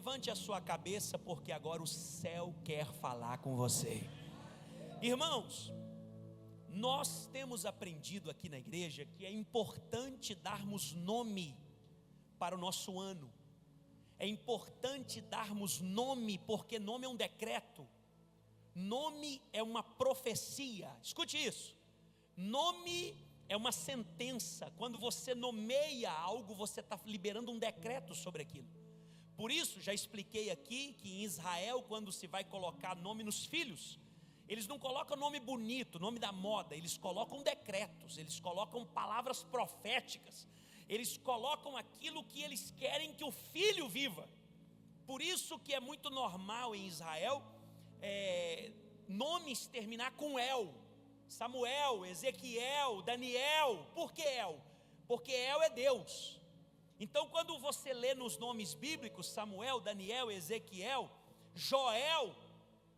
Levante a sua cabeça, porque agora o céu quer falar com você. Irmãos, nós temos aprendido aqui na igreja que é importante darmos nome para o nosso ano. É importante darmos nome, porque nome é um decreto. Nome é uma profecia. Escute isso. Nome é uma sentença. Quando você nomeia algo, você está liberando um decreto sobre aquilo. Por isso, já expliquei aqui que em Israel, quando se vai colocar nome nos filhos, eles não colocam nome bonito, nome da moda, eles colocam decretos, eles colocam palavras proféticas, eles colocam aquilo que eles querem que o filho viva. Por isso que é muito normal em Israel, nomes terminar com El, Samuel, Ezequiel, Daniel. Por que El? Porque El é Deus. Então quando você lê nos nomes bíblicos, Samuel, Daniel, Ezequiel, Joel,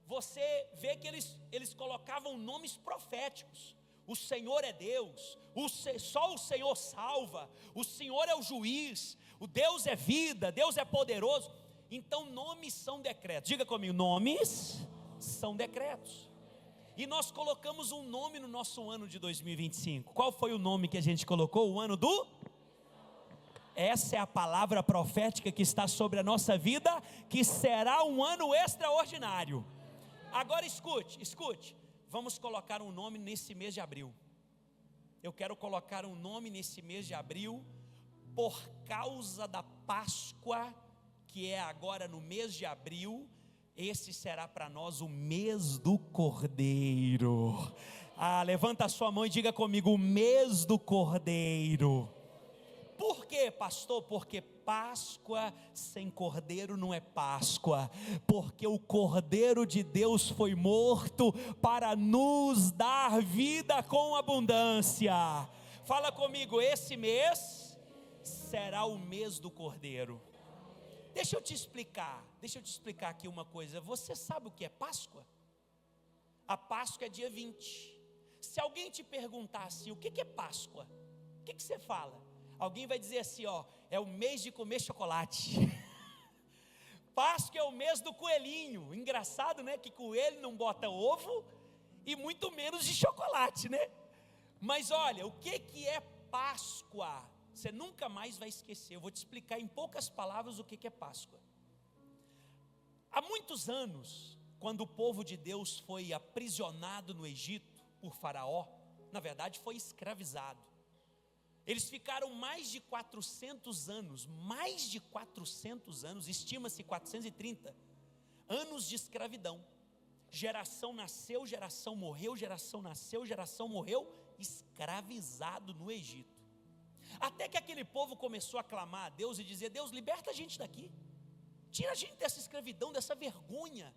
você vê que eles colocavam nomes proféticos. O Senhor é Deus, só o Senhor salva, o Senhor é o juiz, o Deus é vida, Deus é poderoso. Então nomes são decretos. Diga comigo, nomes são decretos. E nós colocamos um nome no nosso ano de 2025. Qual foi o nome que a gente colocou? O ano do... Essa é a palavra profética que está sobre a nossa vida, que será um ano extraordinário. Agora escute, vamos colocar um nome nesse mês de abril. Eu quero colocar um nome nesse mês de abril, por causa da Páscoa, que é agora no mês de abril. Esse será para nós o mês do Cordeiro. Levanta a sua mão e diga comigo, o mês do Cordeiro. Por quê, pastor? Porque Páscoa sem Cordeiro não é Páscoa, porque o Cordeiro de Deus foi morto para nos dar vida com abundância. Fala comigo, esse mês será o mês do Cordeiro. Deixa eu te explicar aqui uma coisa. Você sabe o que é Páscoa? A Páscoa é dia 20. Se alguém te perguntar assim, o que é Páscoa? O que você fala? Alguém vai dizer assim, é o mês de comer chocolate. Páscoa é o mês do coelhinho. Engraçado, né? Que coelho não bota ovo e muito menos de chocolate, né? Mas olha, o que é Páscoa? Você nunca mais vai esquecer. Eu vou te explicar em poucas palavras o que é Páscoa. Há muitos anos, quando o povo de Deus foi aprisionado no Egito por Faraó, na verdade foi escravizado. Eles ficaram mais de 400 anos, estima-se 430 anos de escravidão. Geração nasceu, geração morreu, geração nasceu, geração morreu, escravizado no Egito. Até que aquele povo começou a clamar a Deus e dizer, Deus, liberta a gente daqui, tira a gente dessa escravidão, dessa vergonha,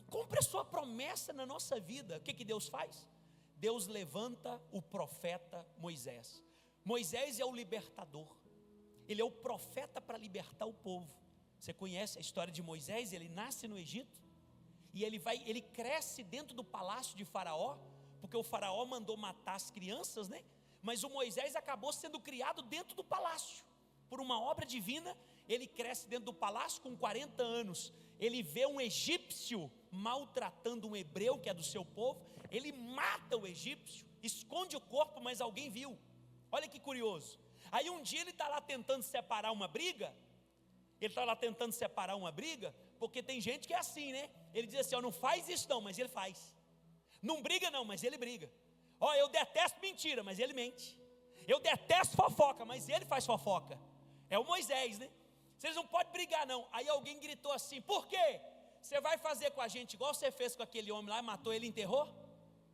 cumpre a sua promessa na nossa vida. O que Deus faz? Deus levanta o profeta Moisés. Moisés é o libertador, ele é o profeta para libertar o povo. Você conhece a história de Moisés? Ele nasce no Egito e ele cresce dentro do palácio de Faraó, porque o Faraó mandou matar as crianças, né? Mas o Moisés acabou sendo criado dentro do palácio, por uma obra divina. Ele cresce dentro do palácio com 40 anos, ele vê um egípcio maltratando um hebreu que é do seu povo, ele mata o egípcio, esconde o corpo, mas alguém viu. Olha que curioso. Aí um dia ele está lá tentando separar uma briga, porque tem gente que é assim, né? Ele diz assim, não faz isso não, mas ele faz. Não briga não, mas ele briga. Eu detesto mentira, mas ele mente. Eu detesto fofoca, mas ele faz fofoca. É o Moisés, né? Vocês não podem brigar não. Aí alguém gritou assim, por quê? Você vai fazer com a gente igual você fez com aquele homem lá, matou ele e enterrou?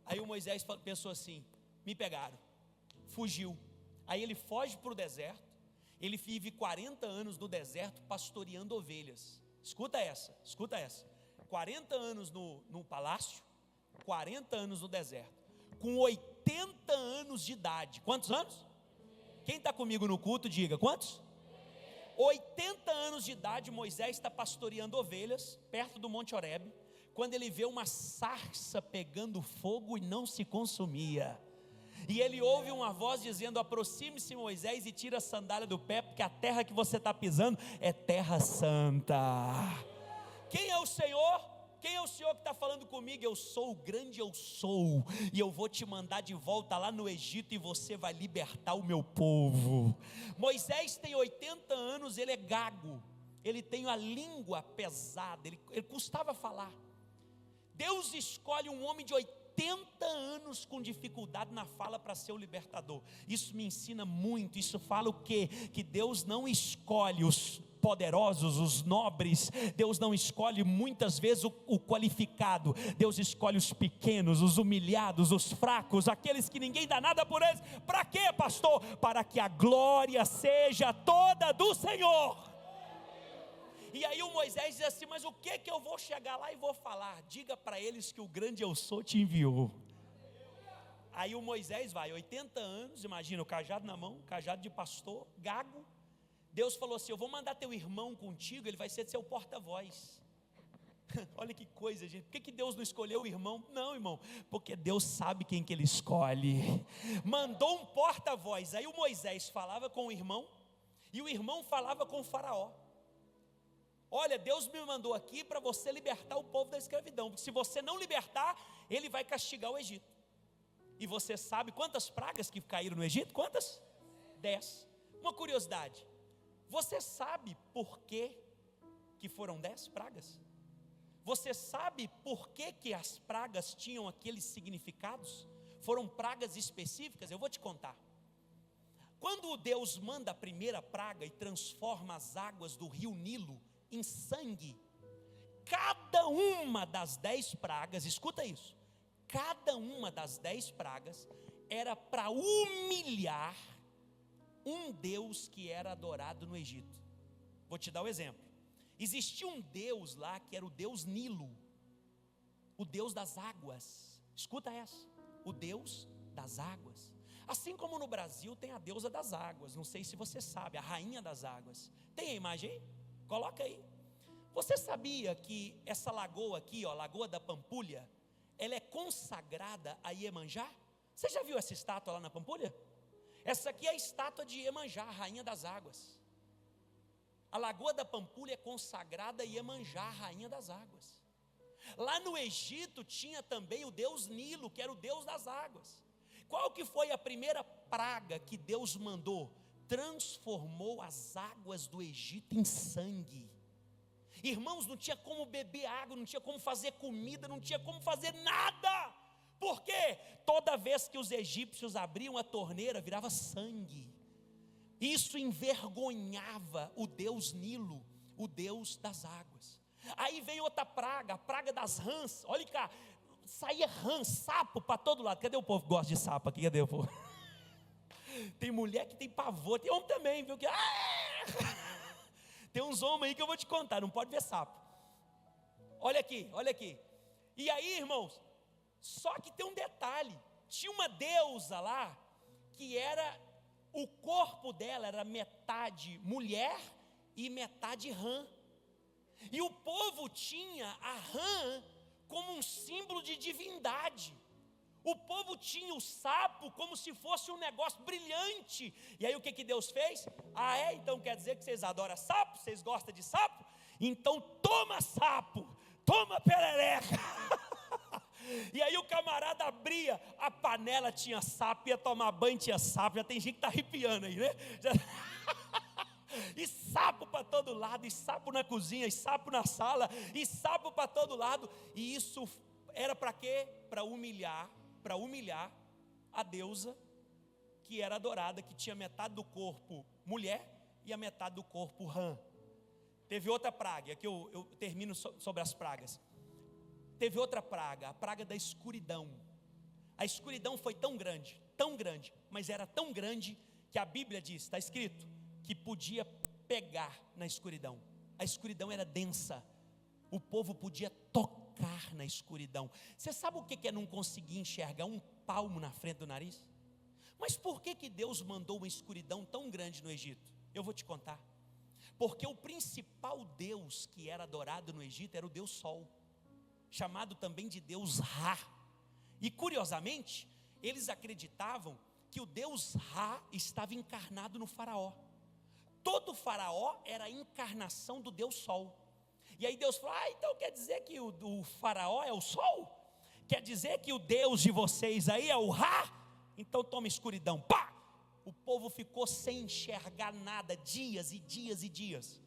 Aí o Moisés pensou assim, me pegaram, fugiu. Aí ele foge para o deserto, ele vive 40 anos no deserto pastoreando ovelhas. Escuta essa, 40 anos no palácio, 40 anos no deserto, com 80 anos de idade. Quantos anos? Quem está comigo no culto, diga, quantos? 80 anos de idade, Moisés está pastoreando ovelhas, perto do Monte Horebe, quando ele vê uma sarça pegando fogo e não se consumia. E ele ouve uma voz dizendo: aproxime-se, Moisés, e tira a sandália do pé, porque a terra que você está pisando é terra santa. Quem é o Senhor? Quem é o Senhor que está falando comigo? Eu sou o grande eu sou, e eu vou te mandar de volta lá no Egito, e você vai libertar o meu povo. Moisés tem 80 anos, ele é gago, ele tem a língua pesada, ele custava falar. Deus escolhe um homem de 80 anos com dificuldade na fala para ser o libertador. Isso me ensina muito. Isso fala o quê? Que Deus não escolhe os poderosos, os nobres. Deus não escolhe muitas vezes o qualificado. Deus escolhe os pequenos, os humilhados, os fracos, aqueles que ninguém dá nada por eles. Para quê, pastor? Para que a glória seja toda do Senhor. E aí o Moisés diz assim: mas o que eu vou chegar lá e vou falar? Diga para eles que o grande eu sou te enviou. Aí o Moisés vai, 80 anos, imagina, o cajado na mão, cajado de pastor, gago. Deus falou assim: eu vou mandar teu irmão contigo, ele vai ser seu porta-voz. Olha que coisa, gente. Por que Deus não escolheu o irmão? Não, irmão, porque Deus sabe quem que ele escolhe. Mandou um porta-voz. Aí o Moisés falava com o irmão, e o irmão falava com o faraó. Olha, Deus me mandou aqui para você libertar o povo da escravidão, porque se você não libertar, ele vai castigar o Egito. E você sabe quantas pragas que caíram no Egito? Quantas? 10. Uma curiosidade: você sabe por que foram 10 pragas? Você sabe por que as pragas tinham aqueles significados? Foram pragas específicas? Eu vou te contar. Quando Deus manda a primeira praga e transforma as águas do rio Nilo em sangue, cada uma das 10 pragas, escuta isso, cada uma das 10 pragas era para humilhar um Deus que era adorado no Egito. Vou te dar um exemplo. Existia um Deus lá que era o Deus Nilo, o Deus das águas. Escuta essa: o Deus das águas. Assim como no Brasil tem a deusa das águas, não sei se você sabe, a rainha das águas. Tem a imagem aí? Coloca aí. Você sabia que essa lagoa aqui, ó, Lagoa da Pampulha, ela é consagrada a Iemanjá? Você já viu essa estátua lá na Pampulha? Essa aqui é a estátua de Iemanjá, a rainha das águas. A Lagoa da Pampulha é consagrada a Iemanjá, a rainha das águas. Lá no Egito tinha também o Deus Nilo, que era o Deus das águas. Qual que foi a primeira praga que Deus mandou? Transformou as águas do Egito em sangue. Irmãos, não tinha como beber água, não tinha como fazer comida, não tinha como fazer nada. Por quê? Toda vez que os egípcios abriam a torneira, virava sangue. Isso envergonhava o Deus Nilo, o Deus das águas. Aí veio outra praga, a praga das rãs. Olha cá, saía rã, sapo para todo lado. Cadê o povo que gosta de sapo aqui? Cadê o povo? Tem mulher que tem pavor, tem homem também, viu? Tem uns homens aí que eu vou te contar, não pode ver sapo. Olha aqui, olha aqui. E aí, irmãos, só que tem um detalhe: tinha uma deusa lá, que era, o corpo dela era metade mulher e metade rã. E o povo tinha a rã como um símbolo de divindade. O povo tinha o sapo como se fosse um negócio brilhante. E aí o que Deus fez? Ah, é? Então quer dizer que vocês adoram sapo? Vocês gostam de sapo? Então toma sapo, toma perereca. E aí o camarada abria a panela, tinha sapo, ia tomar banho, tinha sapo. Já tem gente que está arrepiando aí, né? E sapo para todo lado, e sapo na cozinha, e sapo na sala, e sapo para todo lado. E isso era para quê? Para humilhar a deusa que era adorada, que tinha metade do corpo mulher e a metade do corpo rã. Teve outra praga, aqui eu termino sobre as pragas. Teve outra praga, a praga da escuridão. A escuridão foi tão grande, mas era tão grande que a Bíblia diz, está escrito, que podia pegar na escuridão. A escuridão era densa, o povo podia tocar na escuridão. Você sabe o que é não conseguir enxergar um palmo na frente do nariz? Mas por que Deus mandou uma escuridão tão grande no Egito? Eu vou te contar. Porque o principal Deus que era adorado no Egito era o Deus Sol, chamado também de Deus Ra. E curiosamente, Eles acreditavam que o Deus Ra estava encarnado no faraó. Todo faraó era a encarnação do Deus Sol. E aí Deus falou: então quer dizer que o faraó é o Sol? Quer dizer que o Deus de vocês aí é o Ra? Então toma escuridão. Pá! O povo ficou sem enxergar nada, dias e dias e dias.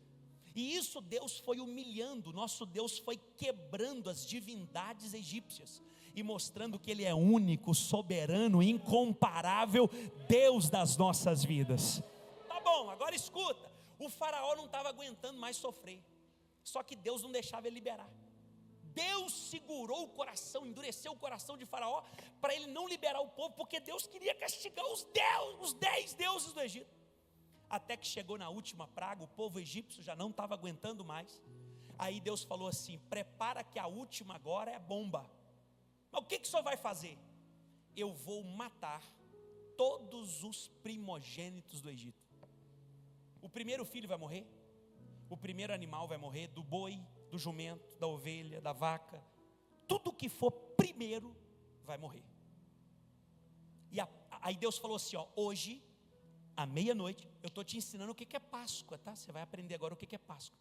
E isso Deus foi humilhando, nosso Deus foi quebrando as divindades egípcias e mostrando que Ele é único, soberano, incomparável, Deus das nossas vidas. Tá bom, agora escuta, o faraó não estava aguentando mais sofrer, só que Deus não deixava ele liberar. Deus segurou o coração, endureceu o coração de faraó, para ele não liberar o povo, porque Deus queria castigar os 10 deuses do Egito. Até que chegou na última praga, o povo egípcio já não estava aguentando mais. Aí Deus falou assim: prepara que a última agora é a bomba. Mas o que o senhor vai fazer? Eu vou matar todos os primogênitos do Egito. O primeiro filho vai morrer, o primeiro animal vai morrer, do boi, do jumento, da ovelha, da vaca, tudo que for primeiro vai morrer. E aí Deus falou assim: hoje, à meia-noite, eu estou te ensinando o que é Páscoa, tá? Você vai aprender agora o que é Páscoa.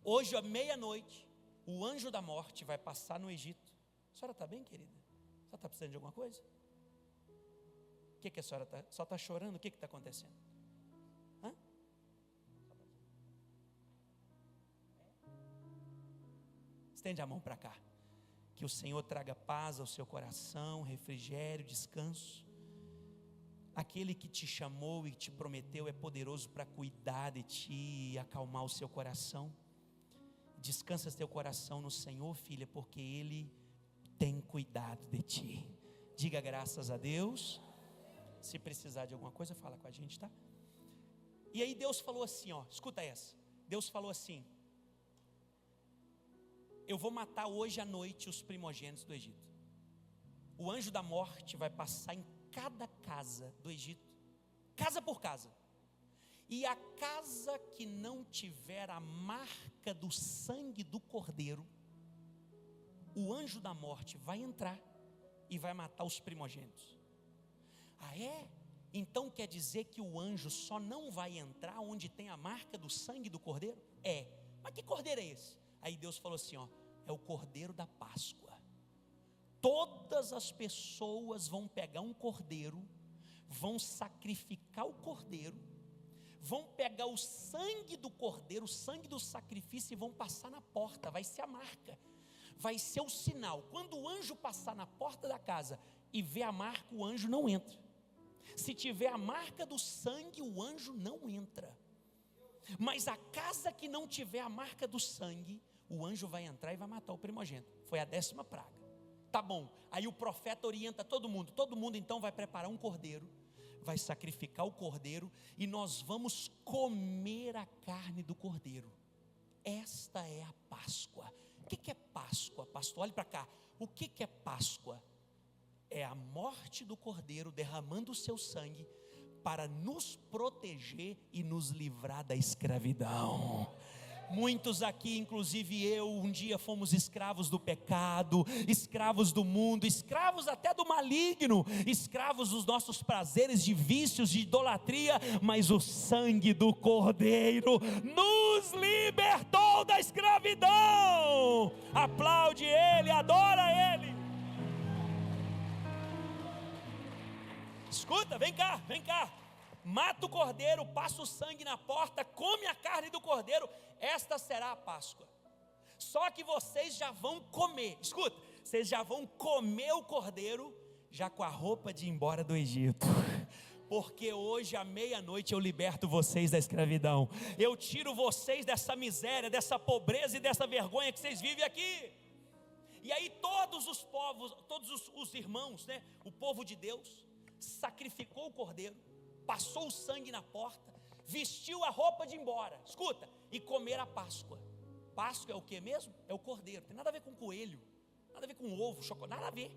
Hoje, à meia-noite, o anjo da morte vai passar no Egito. A senhora está bem, querida? A senhora está precisando de alguma coisa? O que a senhora está? Só está chorando? O que está acontecendo? Hã? Estende a mão para cá. Que o Senhor traga paz ao seu coração, refrigério, descanso. Aquele que te chamou e te prometeu é poderoso para cuidar de ti e acalmar o seu coração. Descansa teu coração no Senhor, filha, porque Ele tem cuidado de ti. Diga graças a Deus. Se precisar de alguma coisa, fala com a gente, tá? E aí Deus falou assim, escuta essa. Deus falou assim: eu vou matar hoje à noite os primogênitos do Egito. O anjo da morte vai passar em cada casa do Egito, casa por casa, e a casa que não tiver a marca do sangue do cordeiro, o anjo da morte vai entrar e vai matar os primogênitos. Então quer dizer que o anjo só não vai entrar onde tem a marca do sangue do cordeiro? Mas que cordeiro é esse? Aí Deus falou assim, é o cordeiro da Páscoa. Todas as pessoas vão pegar um cordeiro, vão sacrificar o cordeiro, vão pegar o sangue do cordeiro, o sangue do sacrifício, e vão passar na porta. Vai ser a marca, vai ser o sinal. Quando o anjo passar na porta da casa e ver a marca, o anjo não entra. Se tiver a marca do sangue, o anjo não entra. Mas a casa que não tiver a marca do sangue, o anjo vai entrar e vai matar o primogênito. Foi a 10ª praga. Tá bom, aí o profeta orienta todo mundo então vai preparar um cordeiro, vai sacrificar o cordeiro, e nós vamos comer a carne do cordeiro. Esta é a Páscoa. O que é Páscoa, pastor? Olhe para cá. O que é Páscoa? É a morte do cordeiro derramando o seu sangue para nos proteger e nos livrar da escravidão. Muitos aqui, inclusive eu, um dia fomos escravos do pecado, escravos do mundo, escravos até do maligno, escravos dos nossos prazeres, de vícios, de idolatria, mas o sangue do Cordeiro nos libertou da escravidão. Aplaude Ele, adora Ele. Escuta, vem cá. Mata o cordeiro, passa o sangue na porta, come a carne do cordeiro. Esta será a Páscoa. Só que vocês já vão comer, escuta, vocês já vão comer o cordeiro, já com a roupa de ir embora do Egito. Porque hoje à meia-noite eu liberto vocês da escravidão. Eu tiro vocês dessa miséria, dessa pobreza e dessa vergonha que vocês vivem aqui. E aí todos os povos, todos os irmãos, o povo de Deus, sacrificou o cordeiro, passou o sangue na porta, vestiu a roupa de ir embora, escuta, e comer a Páscoa. Páscoa é o que mesmo? É o cordeiro, tem nada a ver com coelho, nada a ver com ovo, chocolate, nada a ver.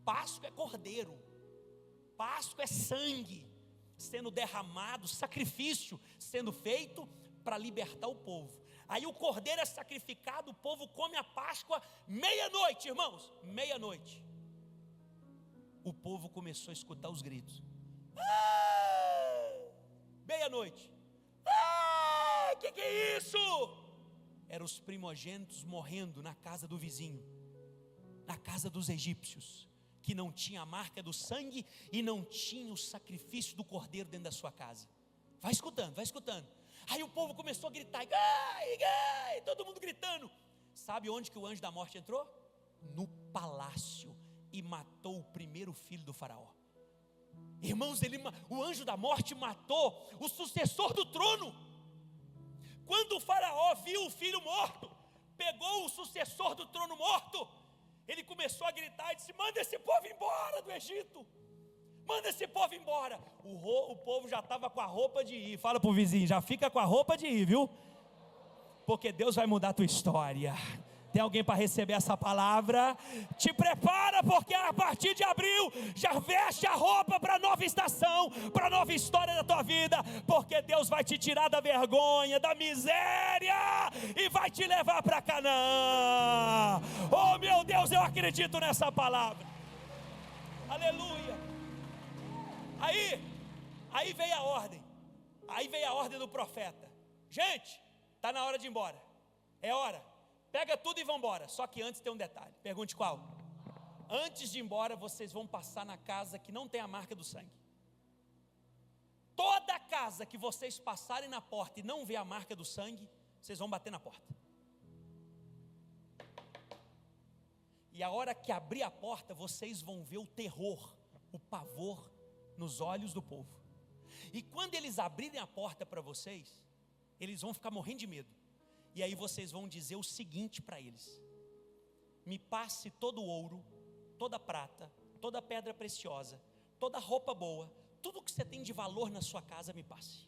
Páscoa é cordeiro, Páscoa é sangue sendo derramado, sacrifício sendo feito para libertar o povo. Aí o cordeiro é sacrificado, o povo come a Páscoa, meia-noite, irmãos, meia-noite. o povo começou a escutar os gritos. Meia-noite. Que é isso? Eram os primogênitos morrendo na casa do vizinho, na casa dos egípcios, que não tinha a marca do sangue e não tinha o sacrifício do cordeiro dentro da sua casa. Vai escutando, vai escutando. Aí o povo começou a gritar, todo mundo gritando. Sabe onde que o anjo da morte entrou? No palácio, e matou o primeiro filho do faraó. Irmãos, o anjo da morte matou o sucessor do trono. Quando o faraó viu o filho morto, pegou o sucessor do trono morto, ele começou a gritar e disse: manda esse povo embora do Egito, manda esse povo embora. O povo já estava com a roupa de ir. Fala para o vizinho, já fica com a roupa de ir, viu? Porque Deus vai mudar a tua história. Tem alguém para receber essa palavra? Te prepara, porque a partir de abril já veste a roupa para a nova estação, para a nova história da tua vida, porque Deus vai te tirar da vergonha, da miséria e vai te levar para Canaã. Oh meu Deus, eu acredito nessa palavra. Aleluia. Aí veio a ordem. Aí veio a ordem do profeta. Gente, está na hora de ir embora. É hora. Pega tudo e vão embora. Só que antes tem um detalhe. Pergunte qual? Antes de ir embora, vocês vão passar na casa que não tem a marca do sangue. Toda casa que vocês passarem na porta e não ver a marca do sangue, vocês vão bater na porta. E a hora que abrir a porta, vocês vão ver o terror, o pavor nos olhos do povo. E quando eles abrirem a porta para vocês, eles vão ficar morrendo de medo. E aí vocês vão dizer o seguinte para eles: me passe todo o ouro, toda a prata, toda a pedra preciosa, toda a roupa boa, tudo que você tem de valor na sua casa, me passe.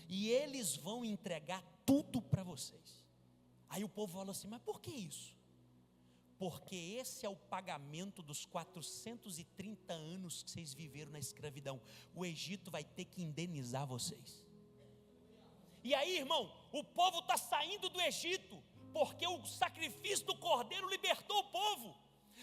E eles vão entregar tudo para vocês. Aí o povo falou assim: mas por que isso? Porque esse é o pagamento dos 430 anos que vocês viveram na escravidão. O Egito vai ter que indenizar vocês. E aí, irmão, o povo está saindo do Egito, porque o sacrifício do cordeiro libertou o povo.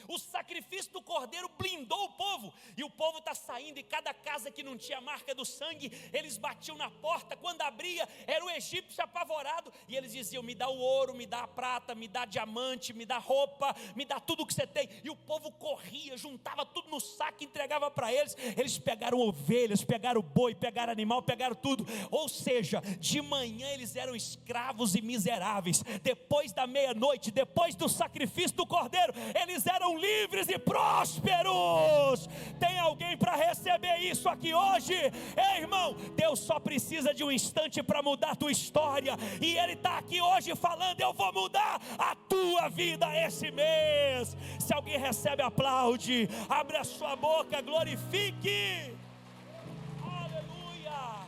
O sacrifício do cordeiro blindou o povo. E o povo está saindo, e cada casa que não tinha a marca do sangue, eles batiam na porta. Quando abria, era o egípcio apavorado. E eles diziam: me dá o ouro, me dá a prata, me dá diamante, me dá roupa, me dá tudo que você tem. E o povo corria, juntava tudo no saco e entregava para eles. Eles pegaram ovelhas, pegaram boi, pegaram animal, pegaram tudo. Ou seja, de manhã eles eram escravos e miseráveis. Depois da meia-noite, depois do sacrifício do cordeiro, eles eram livres e prósperos. Tem alguém para receber isso aqui hoje? Ei, irmão, Deus só precisa de um instante para mudar a tua história, e Ele está aqui hoje falando: eu vou mudar a tua vida esse mês. Se alguém recebe, aplaude, abre a sua boca, glorifique. Aleluia.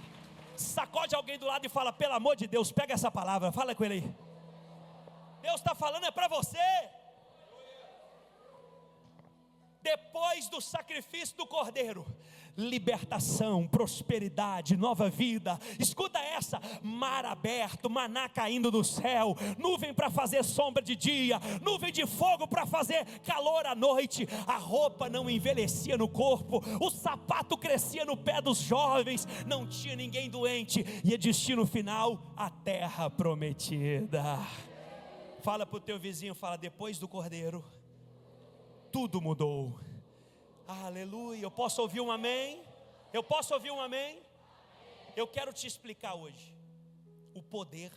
Sacode alguém do lado e fala: pelo amor de Deus, pega essa palavra, fala com ele aí. Deus está falando, é para você. Depois do sacrifício do cordeiro, libertação, prosperidade, nova vida. Escuta essa: mar aberto, maná caindo do céu, nuvem para fazer sombra de dia, nuvem de fogo para fazer calor à noite. A roupa não envelhecia no corpo, o sapato crescia no pé dos jovens, não tinha ninguém doente, e a destino final, a terra prometida. Fala para o teu vizinho, fala: depois do cordeiro, tudo mudou. Aleluia. Eu posso ouvir um amém? Eu posso ouvir um amém? Eu quero te explicar hoje o poder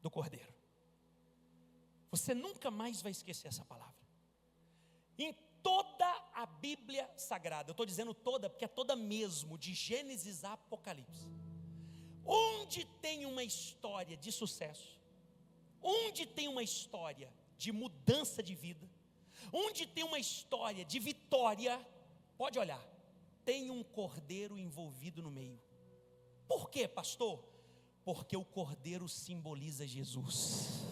do cordeiro. Você nunca mais vai esquecer essa palavra. Em toda a Bíblia Sagrada, eu estou dizendo toda porque é toda mesmo, de Gênesis a Apocalipse, onde tem uma história de sucesso, onde tem uma história de mudança de vida, onde tem uma história de vitória, pode olhar, tem um cordeiro envolvido no meio. Por quê, pastor? Porque o cordeiro simboliza Jesus.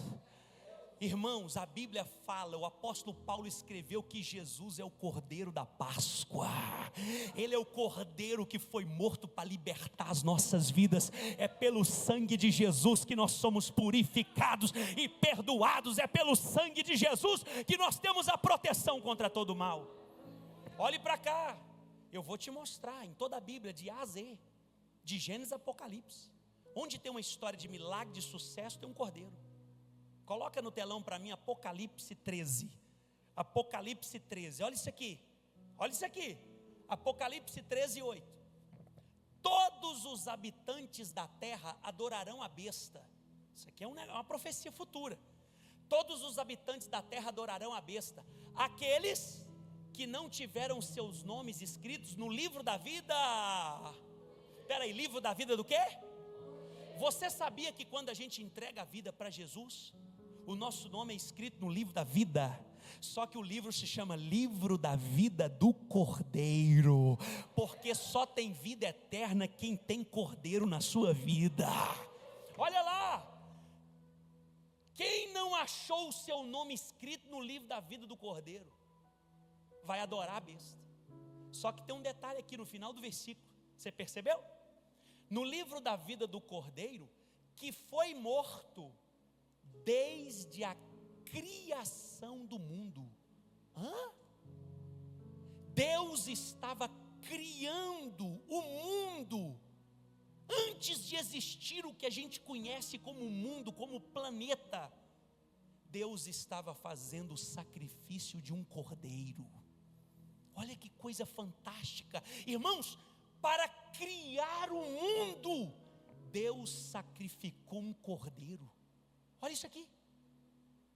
Irmãos, a Bíblia fala, o apóstolo Paulo escreveu que Jesus é o cordeiro da Páscoa. Ele é o cordeiro que foi morto para libertar as nossas vidas. É pelo sangue de Jesus que nós somos purificados e perdoados. É pelo sangue de Jesus que nós temos a proteção contra todo mal. Olhe para cá, eu vou te mostrar em toda a Bíblia, de A a Z, de Gênesis a Apocalipse, onde tem uma história de milagre, de sucesso, tem um cordeiro. Coloca no telão para mim Apocalipse 13. Apocalipse 13, olha isso aqui. Olha isso aqui. Apocalipse 13, 8. Todos os habitantes da terra adorarão a besta. Isso aqui é uma profecia futura. Todos os habitantes da terra adorarão a besta. Aqueles que não tiveram seus nomes escritos no livro da vida. Espera aí, livro da vida do quê? Você sabia que quando a gente entrega a vida para Jesus, o nosso nome é escrito no livro da vida? Só que o livro se chama Livro da Vida do Cordeiro, porque só tem vida eterna quem tem Cordeiro na sua vida. Olha lá, quem não achou o seu nome escrito no livro da vida do Cordeiro, vai adorar a besta. Só que tem um detalhe aqui no final do versículo, você percebeu? No livro da vida do Cordeiro, que foi morto desde a criação do mundo. Deus estava criando o mundo antes de existir o que a gente conhece como mundo, como planeta. Deus estava fazendo o sacrifício de um cordeiro. Olha que coisa fantástica, irmãos. Para criar o mundo, Deus sacrificou um cordeiro. Olha isso aqui.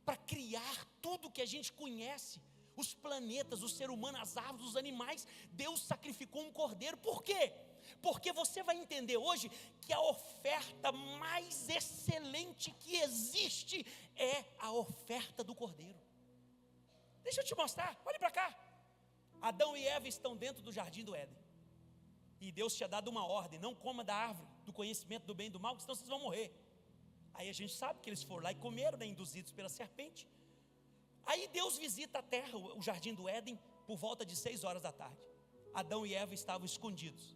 Para criar tudo que a gente conhece, os planetas, o ser humano, as árvores, os animais, Deus sacrificou um cordeiro. Por quê? Porque você vai entender hoje que a oferta mais excelente que existe é a oferta do cordeiro. Deixa eu te mostrar, olhe para cá. Adão e Eva estão dentro do jardim do Éden, e Deus tinha dado uma ordem: não coma da árvore do conhecimento do bem e do mal, senão vocês vão morrer. Aí a gente sabe que eles foram lá e comeram, né, induzidos pela serpente. Aí Deus visita a terra, o jardim do Éden, por volta de 6 horas da tarde. Adão e Eva estavam escondidos.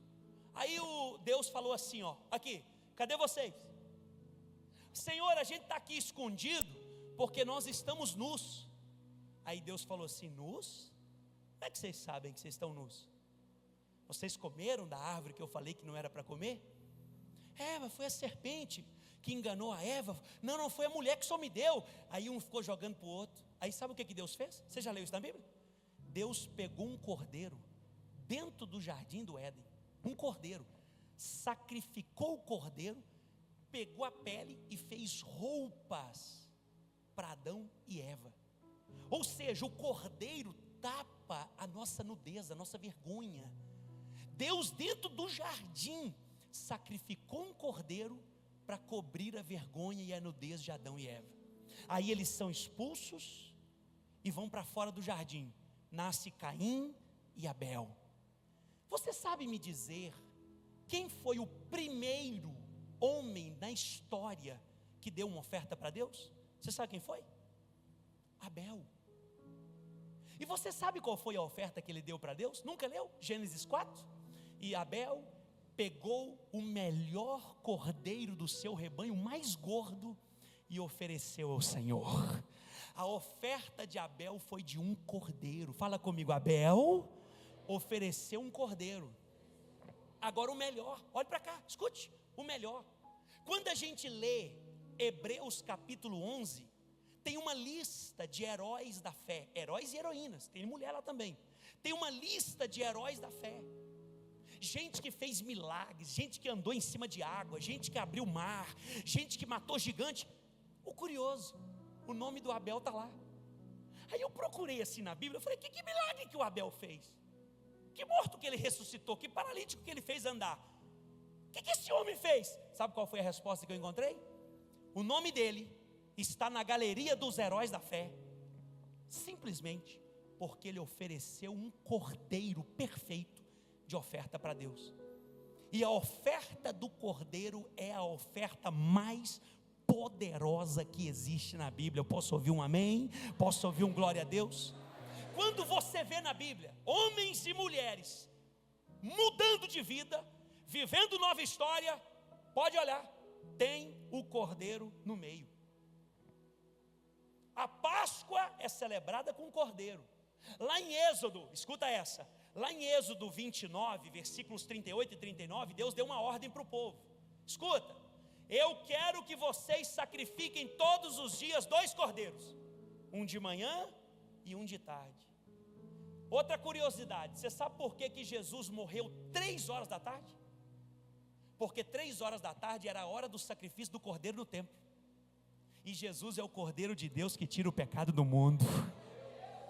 Aí Deus falou assim, aqui, cadê vocês? Senhor, a gente está aqui escondido porque nós estamos nus. Aí Deus falou assim: nus? Como é que vocês sabem que vocês estão nus? Vocês comeram da árvore que eu falei que não era para comer? Mas foi a serpente que enganou a Eva. Não foi a mulher que só me deu. Aí um ficou jogando para o outro. Aí sabe o que Deus fez? Você já leu isso na Bíblia? Deus pegou um cordeiro dentro do jardim do Éden, um cordeiro, sacrificou o cordeiro, pegou a pele e fez roupas para Adão e Eva. Ou seja, o cordeiro tapa a nossa nudez, a nossa vergonha. Deus, dentro do jardim, sacrificou um cordeiro para cobrir a vergonha e a nudez de Adão e Eva. Aí eles são expulsos e vão para fora do jardim. Nasce Caim e Abel. Você sabe me dizer quem foi o primeiro homem na história que deu uma oferta para Deus? Você sabe quem foi? Abel. E você sabe qual foi a oferta que ele deu para Deus? Nunca leu? Gênesis 4? E Abel pegou o melhor cordeiro do seu rebanho, o mais gordo, e ofereceu ao Senhor. A oferta de Abel foi de um cordeiro. Fala comigo, Abel ofereceu um cordeiro. Agora o melhor, olhe para cá, escute, o melhor. Quando a gente lê Hebreus capítulo 11, tem uma lista de heróis da fé, heróis e heroínas, tem mulher lá também. Tem uma lista de heróis da fé. Gente que fez milagres, gente que andou em cima de água, gente que abriu o mar, gente que matou gigante. O curioso, o nome do Abel está lá. Aí eu procurei assim na Bíblia, eu falei: que milagre que o Abel fez? Que morto que ele ressuscitou? Que paralítico que ele fez andar? O que esse homem fez? Sabe qual foi a resposta que eu encontrei? O nome dele está na galeria dos heróis da fé, simplesmente porque ele ofereceu um cordeiro perfeito de oferta para Deus. E a oferta do cordeiro é a oferta mais poderosa que existe na Bíblia. Eu posso ouvir um amém? Posso ouvir um glória a Deus? Quando você vê na Bíblia homens e mulheres mudando de vida, vivendo nova história, pode olhar, tem o cordeiro no meio. A Páscoa é celebrada com o cordeiro. Lá em Êxodo, escuta essa, lá em Êxodo 29, versículos 38 e 39, Deus deu uma ordem para o povo. Escuta, eu quero que vocês sacrifiquem todos os dias 2 cordeiros, um de manhã e um de tarde. Outra curiosidade, você sabe por que Jesus morreu 3 horas da tarde? Porque 3 horas da tarde era a hora do sacrifício do cordeiro no templo. E Jesus é o Cordeiro de Deus que tira o pecado do mundo.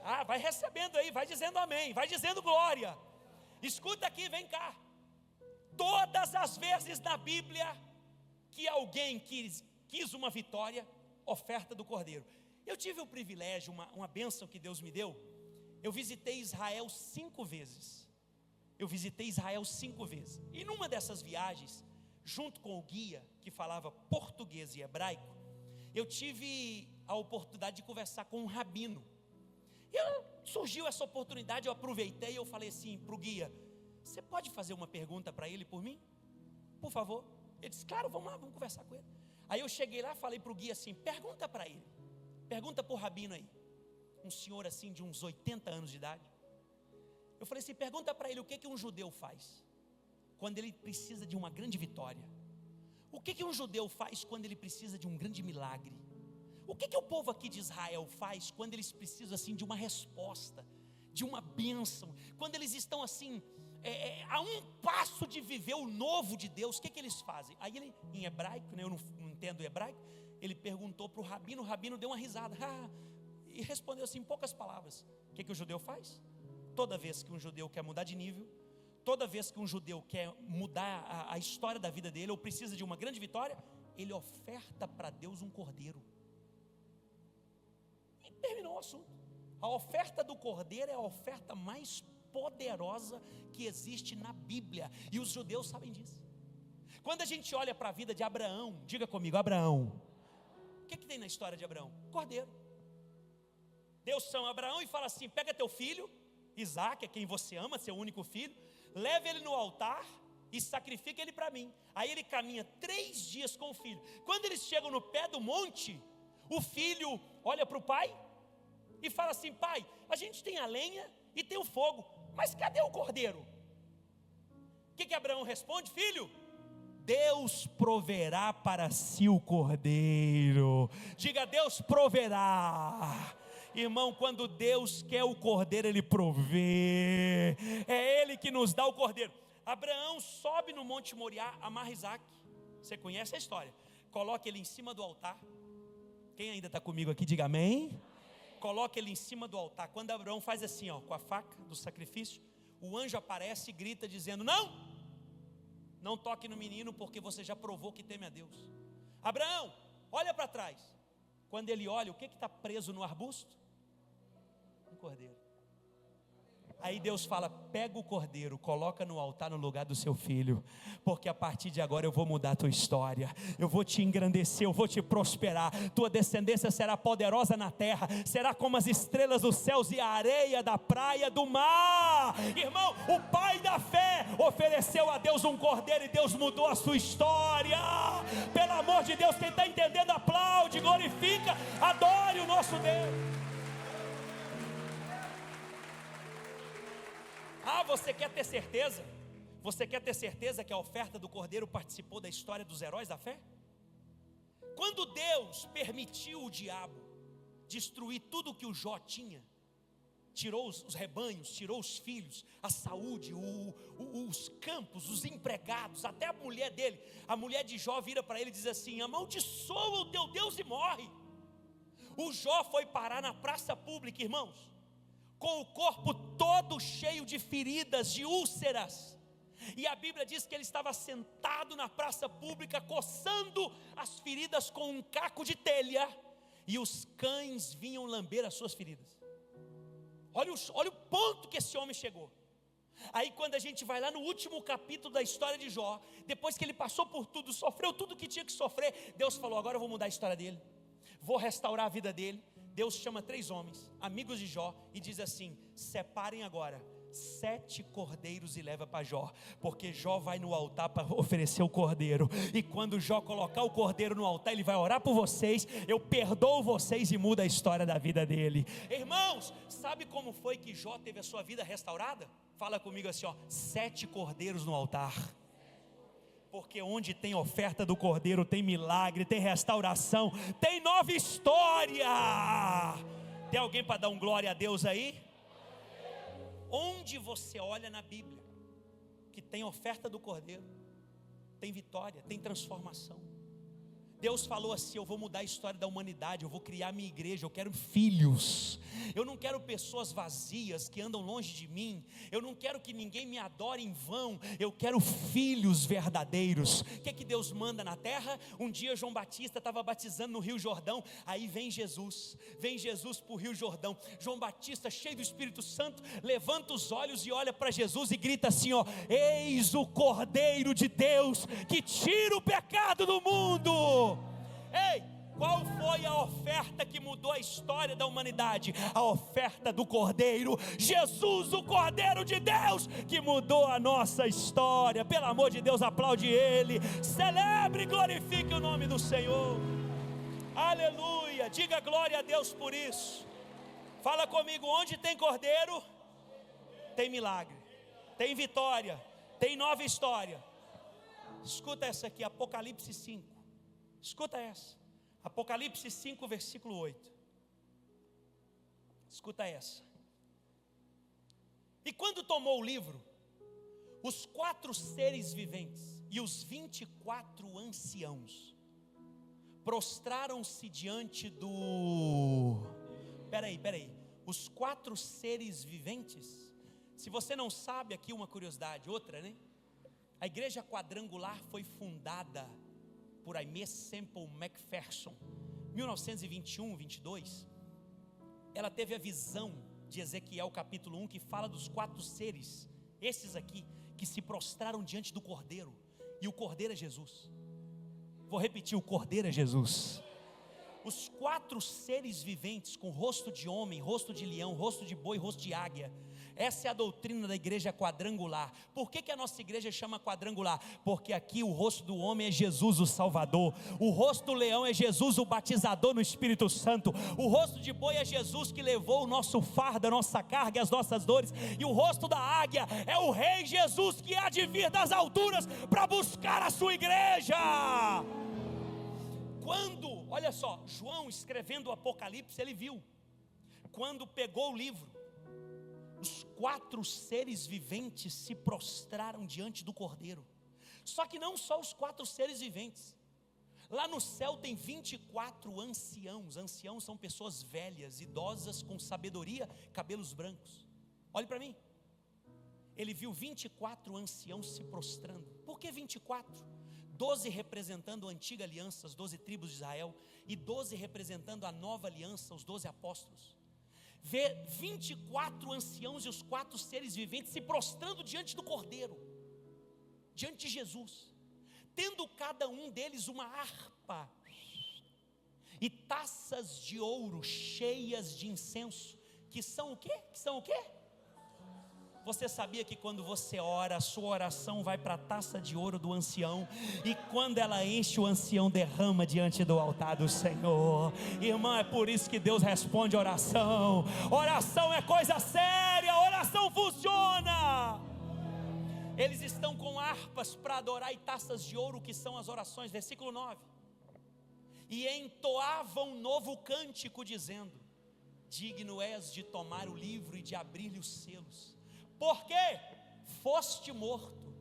Ah, vai recebendo aí, vai dizendo amém, vai dizendo glória. Escuta aqui, vem cá. Todas as vezes na Bíblia que alguém quis uma vitória, oferta do cordeiro. Eu tive o privilégio, uma bênção que Deus me deu. Eu visitei Israel 5 vezes. E numa dessas viagens, junto com o guia que falava português e hebraico, eu tive a oportunidade de conversar com um rabino. Surgiu essa oportunidade, eu aproveitei e eu falei assim para o guia: você pode fazer uma pergunta para ele por mim? Por favor. Ele disse: claro, vamos lá, vamos conversar com ele. Aí eu cheguei lá e falei para o guia assim: pergunta para ele, pergunta para o rabino aí, um senhor assim de uns 80 anos de idade. Eu falei assim: pergunta para ele o que um judeu faz quando ele precisa de uma grande vitória. O que um judeu faz quando ele precisa de um grande milagre? O que o povo aqui de Israel faz quando eles precisam assim de uma resposta, de uma bênção, quando eles estão assim a um passo de viver o novo de Deus? O que eles fazem? Aí ele, em hebraico, né, eu não entendo hebraico, ele perguntou para o rabino deu uma risada e respondeu assim em poucas palavras: o que o judeu faz? Toda vez que um judeu quer mudar de nível, toda vez que um judeu quer mudar a história da vida dele, ou precisa de uma grande vitória, ele oferta para Deus um cordeiro. E terminou o assunto. A oferta do cordeiro é a oferta mais poderosa que existe na Bíblia, e os judeus sabem disso. Quando a gente olha para a vida de Abraão, diga comigo, Abraão, o que tem na história de Abraão? Cordeiro. Deus chama Abraão e fala assim: pega teu filho Isaque, é quem você ama, seu único filho, leva ele no altar e sacrifica ele para mim. Aí ele caminha 3 dias com o filho. Quando eles chegam no pé do monte, o filho olha para o pai e fala assim: pai, a gente tem a lenha e tem o fogo, mas cadê o cordeiro? O que Abraão responde? Filho, Deus proverá para si o cordeiro. Diga: Deus proverá. Irmão, quando Deus quer o cordeiro, Ele provê. É Ele que nos dá o cordeiro. Abraão sobe no Monte Moriá, amarra Isaque. Você conhece a história. Coloca ele em cima do altar. Quem ainda está comigo aqui, diga amém. Coloca ele em cima do altar. Quando Abraão faz assim, com a faca do sacrifício, o anjo aparece e grita dizendo: não toque no menino, porque você já provou que teme a Deus. Abraão, olha para trás. Quando ele olha, o que está preso no arbusto? Um cordeiro. Aí Deus fala: pega o cordeiro, coloca no altar no lugar do seu filho, porque a partir de agora eu vou mudar a tua história, eu vou te engrandecer, eu vou te prosperar, tua descendência será poderosa na terra, será como as estrelas dos céus e a areia da praia do mar. Irmão, o pai da fé ofereceu a Deus um cordeiro e Deus mudou a sua história. Pelo amor de Deus, quem está entendendo, aplaude, glorifica, adore o nosso Deus. Você quer ter certeza? Você quer ter certeza que a oferta do cordeiro participou da história dos heróis da fé? Quando Deus permitiu o diabo destruir tudo o que o Jó tinha, tirou os rebanhos, tirou os filhos, a saúde, os campos, os empregados, até a mulher dele, a mulher de Jó vira para ele e diz assim: amaldiçoa o teu Deus e morre. O Jó foi parar na praça pública, irmãos, com o corpo todo cheio de feridas, de úlceras, e a Bíblia diz que ele estava sentado na praça pública, coçando as feridas com um caco de telha, e os cães vinham lamber as suas feridas. Olha o ponto que esse homem chegou. Aí quando a gente vai lá no último capítulo da história de Jó, depois que ele passou por tudo, sofreu tudo que tinha que sofrer, Deus falou: agora eu vou mudar a história dele, vou restaurar a vida dele. Deus chama 3 homens, amigos de Jó, e diz assim: separem agora 7 cordeiros e leva para Jó, porque Jó vai no altar para oferecer o cordeiro, e quando Jó colocar o cordeiro no altar, ele vai orar por vocês, eu perdoo vocês e muda a história da vida dele. Irmãos, Sabe como foi que Jó teve a sua vida restaurada? Fala comigo assim, ó: 7 cordeiros no altar. Porque onde tem oferta do cordeiro, tem milagre, tem restauração, tem nova história. Tem alguém para dar um glória a Deus aí? Onde você olha na Bíblia que tem oferta do cordeiro, tem vitória, tem transformação. Deus falou assim: eu vou mudar a história da humanidade, eu vou criar minha igreja, eu quero filhos. Eu não quero pessoas vazias que andam longe de mim. Eu não quero que ninguém me adore em vão. Eu quero filhos verdadeiros. O que Deus manda na terra? Um dia João Batista estava batizando no Rio Jordão. Aí vem Jesus para o Rio Jordão. João Batista, cheio do Espírito Santo, levanta os olhos e olha para Jesus e grita assim, ó: eis o Cordeiro de Deus que tira o pecado do mundo. Ei, qual foi a oferta que mudou a história da humanidade? A oferta do Cordeiro, Jesus, o Cordeiro de Deus, que mudou a nossa história. Pelo amor de Deus, aplaude Ele, celebre e glorifique o nome do Senhor. Aleluia, diga glória a Deus por isso. Fala comigo: onde tem Cordeiro, tem milagre, tem vitória, tem nova história. Escuta essa aqui, Apocalipse 5. Escuta essa, Apocalipse 5, versículo 8. Escuta essa. E quando tomou o livro, os 4 seres viventes e os 24 anciãos prostraram-se diante do... Peraí, os 4 seres viventes. Se você não sabe, aqui uma curiosidade, outra, né? A igreja quadrangular foi fundada por Aimee Semple McPherson, 1921, 22. Ela teve a visão de Ezequiel capítulo 1, que fala dos 4 seres, esses aqui, que se prostraram diante do Cordeiro, e o Cordeiro é Jesus. Vou repetir: o Cordeiro é Jesus. Os 4 seres viventes com rosto de homem, rosto de leão, rosto de boi, rosto de águia. Essa é a doutrina da igreja quadrangular. Por que a nossa igreja chama quadrangular? Porque aqui o rosto do homem é Jesus o Salvador, o rosto do leão é Jesus o batizador no Espírito Santo, o rosto de boi é Jesus que levou o nosso fardo, a nossa carga e as nossas dores, e o rosto da águia é o Rei Jesus que há de vir das alturas para buscar a sua igreja. Quando, olha só, João escrevendo o Apocalipse, ele viu, quando pegou o livro, os 4 seres viventes se prostraram diante do Cordeiro. Só que não só os 4 seres viventes, lá no céu tem 24 anciãos. Anciãos são pessoas velhas, idosas, com sabedoria, cabelos brancos. Olhe para mim, ele viu 24 anciãos se prostrando. Por que 24? 12 representando a antiga aliança, as 12 tribos de Israel, e 12 representando a nova aliança, os 12 apóstolos. Vê 24 anciãos e os 4 seres viventes se prostrando diante do Cordeiro, diante de Jesus, tendo cada um deles uma harpa e taças de ouro cheias de incenso, que são o quê? Você sabia que quando você ora, a sua oração vai para a taça de ouro do ancião, e quando ela enche, o ancião derrama diante do altar do Senhor? Irmão, é por isso que Deus responde oração. Oração é coisa séria, oração funciona. Eles estão com harpas para adorar e taças de ouro, que são as orações. Versículo 9. E entoavam um novo cântico dizendo: digno és de tomar o livro e de abrir-lhe os selos, porque foste morto,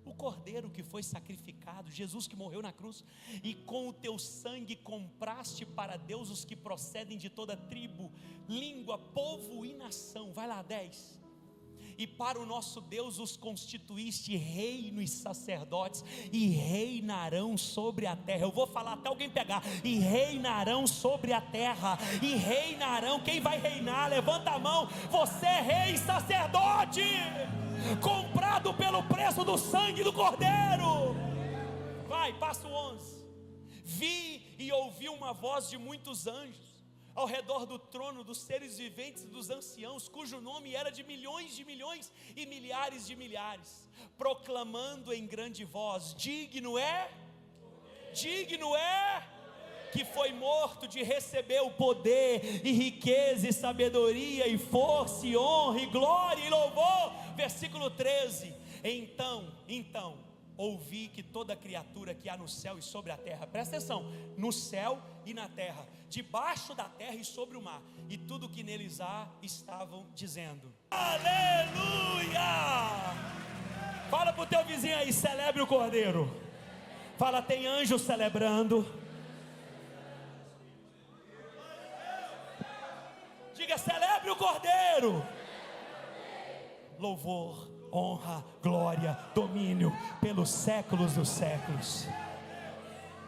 o Cordeiro que foi sacrificado, Jesus que morreu na cruz, e com o teu sangue compraste para Deus os que procedem de toda tribo, língua, povo e nação. Vai lá, 10. E para o nosso Deus os constituíste reino e sacerdotes, e reinarão sobre a terra. Eu vou falar até alguém pegar. E reinarão sobre a terra, e reinarão. Quem vai reinar? Levanta a mão. Você é rei e sacerdote, comprado pelo preço do sangue do Cordeiro. Vai, passo 11. Vi e ouvi uma voz de muitos anjos ao redor do trono, dos seres viventes e dos anciãos, cujo nome era de milhões e milhares de milhares, proclamando em grande voz: digno é, que foi morto de receber o poder, e riqueza, e sabedoria, e força, e honra, e glória, e louvor. Versículo 13: Então, ouvi que toda criatura que há no céu e sobre a terra, presta atenção, no céu e na terra, debaixo da terra e sobre o mar, e tudo que neles há, estavam dizendo: aleluia! Fala para o teu vizinho aí, celebre o Cordeiro. Fala, tem anjo celebrando. Diga, celebre o Cordeiro. Louvor, honra, glória, domínio pelos séculos dos séculos.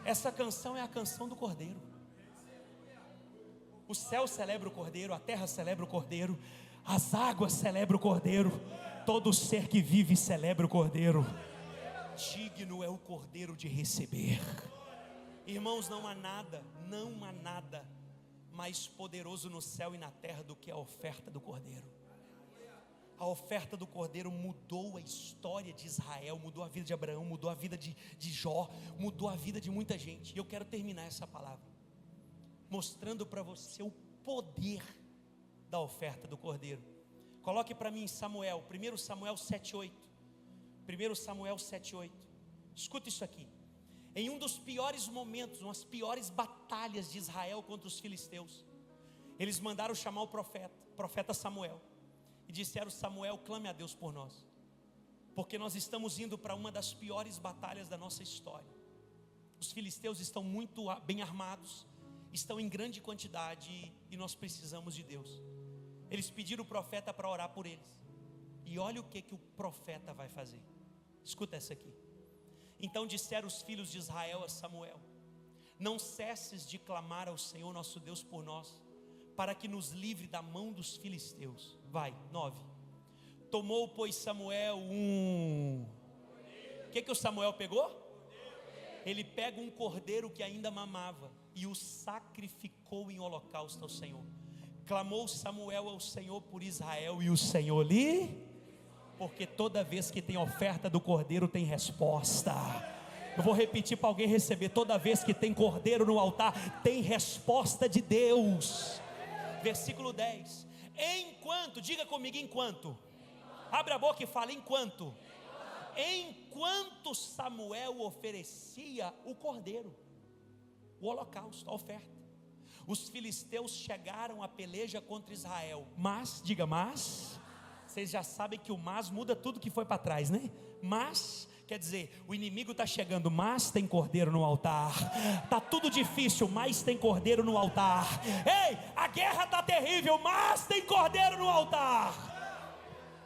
Essa canção é a canção do Cordeiro. O céu celebra o Cordeiro, a terra celebra o Cordeiro, as águas celebram o Cordeiro, todo ser que vive celebra o Cordeiro. Digno é o Cordeiro de receber. Irmãos, não há nada mais poderoso no céu e na terra do que a oferta do Cordeiro. A oferta do Cordeiro mudou a história de Israel, mudou a vida de Abraão, mudou a vida de Jó, mudou a vida de muita gente. E eu quero terminar essa palavra mostrando para você o poder da oferta do Cordeiro. Coloque para mim Samuel, 1 Samuel 7,8. 1 Samuel 7,8. Escuta isso aqui. Em um dos piores momentos, umas piores batalhas de Israel contra os filisteus, eles mandaram chamar o profeta Samuel, e disseram: Samuel, clame a Deus por nós, porque nós estamos indo para uma das piores batalhas da nossa história. Os filisteus estão muito bem armados, estão em grande quantidade, e nós precisamos de Deus. Eles pediram o profeta para orar por eles, e olha o que o profeta vai fazer. Escuta essa aqui. Então disseram os filhos de Israel a Samuel: não cesses de clamar ao Senhor nosso Deus por nós, para que nos livre da mão dos filisteus. Vai, 9. Tomou, pois, Samuel o que o Samuel pegou? Ele pega um cordeiro que ainda mamava, e o sacrificou em holocausto ao Senhor. Clamou Samuel ao Senhor por Israel, e o Senhor porque toda vez que tem oferta do cordeiro tem resposta. Eu vou repetir para alguém receber: toda vez que tem cordeiro no altar tem resposta de Deus. Versículo 10. Enquanto, diga comigo, enquanto. Abre a boca e fala: enquanto. Enquanto Samuel oferecia o cordeiro, o holocausto, a oferta, os filisteus chegaram à peleja contra Israel. Mas, diga mas. Vocês já sabem que o mas muda tudo que foi para trás, né? Mas, quer dizer, o inimigo está chegando, mas tem cordeiro no altar. Está tudo difícil, mas tem cordeiro no altar. Ei, a guerra está terrível, mas tem cordeiro no altar.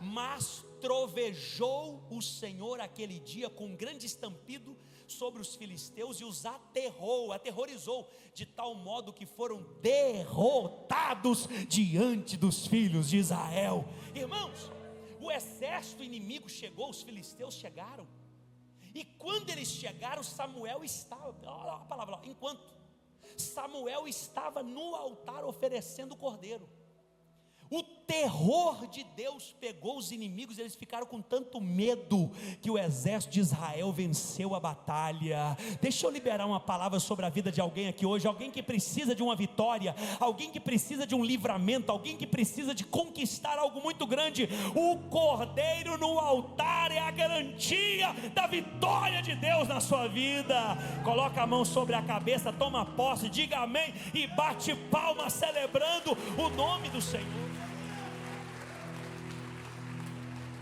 Mas trovejou o Senhor aquele dia com um grande estampido sobre os filisteus, e os aterrorizou, de tal modo que foram derrotados diante dos filhos de Israel. Irmãos, o exército inimigo chegou, os filisteus chegaram, e quando eles chegaram, Samuel estava, olha a palavra, enquanto Samuel estava no altar oferecendo o cordeiro, o terror de Deus pegou os inimigos. Eles ficaram com tanto medo que o exército de Israel venceu a batalha. Deixa eu liberar uma palavra sobre a vida de alguém aqui hoje. Alguém que precisa de uma vitória, alguém que precisa de um livramento, alguém que precisa de conquistar algo muito grande. O cordeiro no altar é a garantia da vitória de Deus na sua vida. Coloca a mão sobre a cabeça, toma posse, diga amém e bate palma celebrando o nome do Senhor.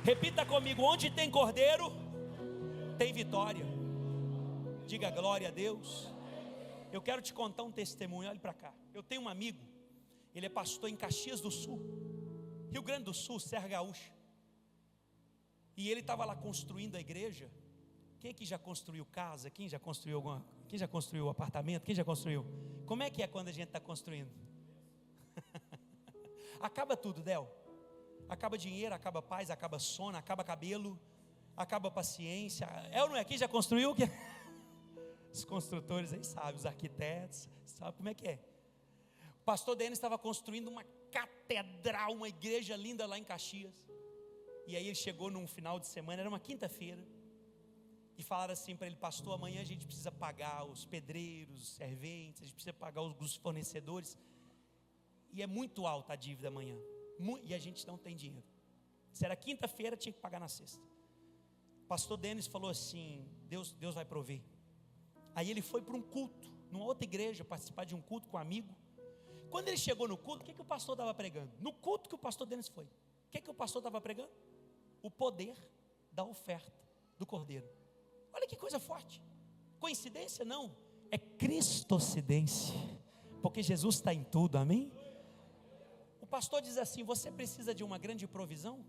Repita comigo: onde tem cordeiro, tem vitória. Diga glória a Deus. Eu quero te contar um testemunho, olhe para cá. Eu tenho um amigo, ele é pastor em Caxias do Sul, Rio Grande do Sul, Serra Gaúcha. E ele estava lá construindo a igreja. Quem aqui já construiu casa? Quem já construiu Quem já construiu apartamento? Quem já construiu? Como é que é quando a gente está construindo? Acaba tudo, Del. Acaba dinheiro, acaba paz, acaba sono, acaba cabelo, acaba paciência. É ou não é? Quem já construiu? Os construtores aí sabem, os arquitetos, sabe como é que é. O pastor Denis estava construindo uma catedral, uma igreja linda lá em Caxias. E aí ele chegou num final de semana, era uma quinta-feira. e falaram assim para ele: pastor, amanhã a gente precisa pagar os pedreiros, os serventes, a gente precisa pagar os fornecedores, e é muito alta a dívida amanhã, e a gente não tem dinheiro. Se era quinta-feira, tinha que pagar na sexta. Pastor Denis falou assim: Deus vai prover. Aí ele foi para um culto, numa outra igreja, participar de um culto com um amigo. Quando ele chegou no culto, o que o pastor estava pregando? No culto que o pastor Denis foi, o que o pastor estava pregando? O poder da oferta do cordeiro. Olha que coisa forte. Coincidência? Não, é cristocidência, porque Jesus está em tudo, amém? O pastor diz assim: você precisa de uma grande provisão?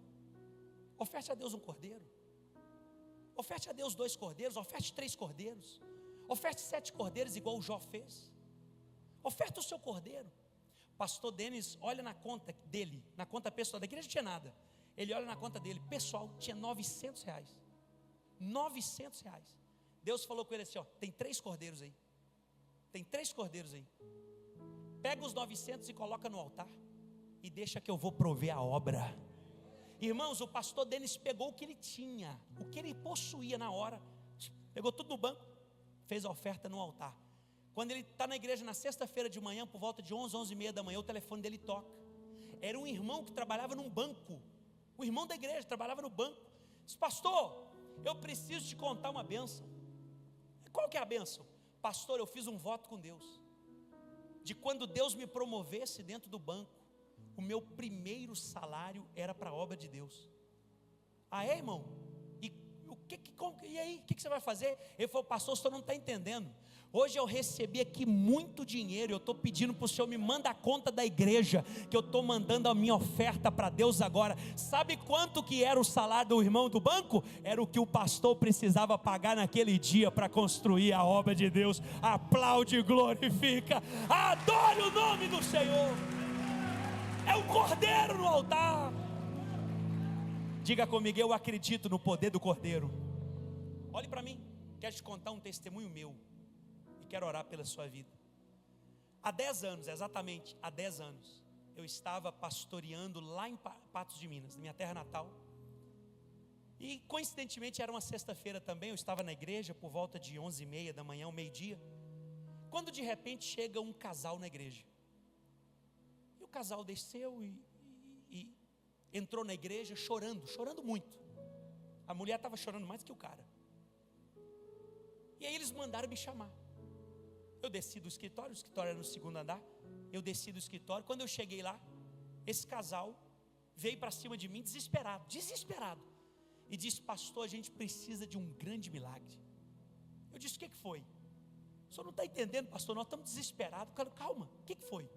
Oferte a Deus um cordeiro. Oferte a Deus 2 cordeiros, oferte 3 cordeiros, oferte 7 cordeiros, igual o Jó fez. Oferte o seu cordeiro. Pastor Denis olha na conta dele, na conta pessoal, da igreja não tinha nada. Ele olha na conta dele, pessoal, tinha R$900. R$900. Deus falou com ele assim: ó, tem 3 cordeiros aí. Tem 3 cordeiros aí. Pega os 900 e coloca no altar, e deixa que eu vou prover a obra. Irmãos, o pastor Denis pegou o que ele tinha, o que ele possuía na hora, pegou tudo no banco, fez a oferta no altar. Quando ele está na igreja na sexta-feira de manhã, por volta de 11, 11h30 da manhã, o telefone dele toca. Era um irmão que trabalhava num banco, o irmão da igreja trabalhava no banco. Disse: pastor, eu preciso te contar uma bênção. Qual que é a bênção? Pastor, eu fiz um voto com Deus, de quando Deus me promovesse dentro do banco, o meu primeiro salário era para a obra de Deus. Ah, é, irmão? E aí, o que você vai fazer? Ele falou: pastor, o senhor não está entendendo. Hoje eu recebi aqui muito dinheiro, eu estou pedindo para o senhor me mandar a conta da igreja, que eu estou mandando a minha oferta para Deus agora. Sabe quanto que era o salário do irmão do banco? Era o que o pastor precisava pagar naquele dia para construir a obra de Deus. Aplaude e glorifica, adore o nome do Senhor. É o cordeiro no altar. Diga comigo: eu acredito no poder do cordeiro. Olhe para mim, quero te contar um testemunho meu, e quero orar pela sua vida. Há 10 anos, exatamente há 10 anos, eu estava pastoreando lá em Patos de Minas, na minha terra natal. E coincidentemente era uma sexta-feira também, eu estava na igreja por volta de 11h30 da manhã, ao meio-dia, quando de repente chega um casal na igreja. E o casal desceu e entrou na igreja chorando muito. A mulher estava chorando mais que o cara. E aí eles mandaram me chamar. Eu desci do escritório, o escritório era no 2º andar. Eu desci do escritório, quando eu cheguei lá, esse casal veio para cima de mim desesperado, e disse: pastor, a gente precisa de um grande milagre. Eu disse: o que foi? O senhor não está entendendo, pastor, nós estamos desesperados. Calma, o que foi?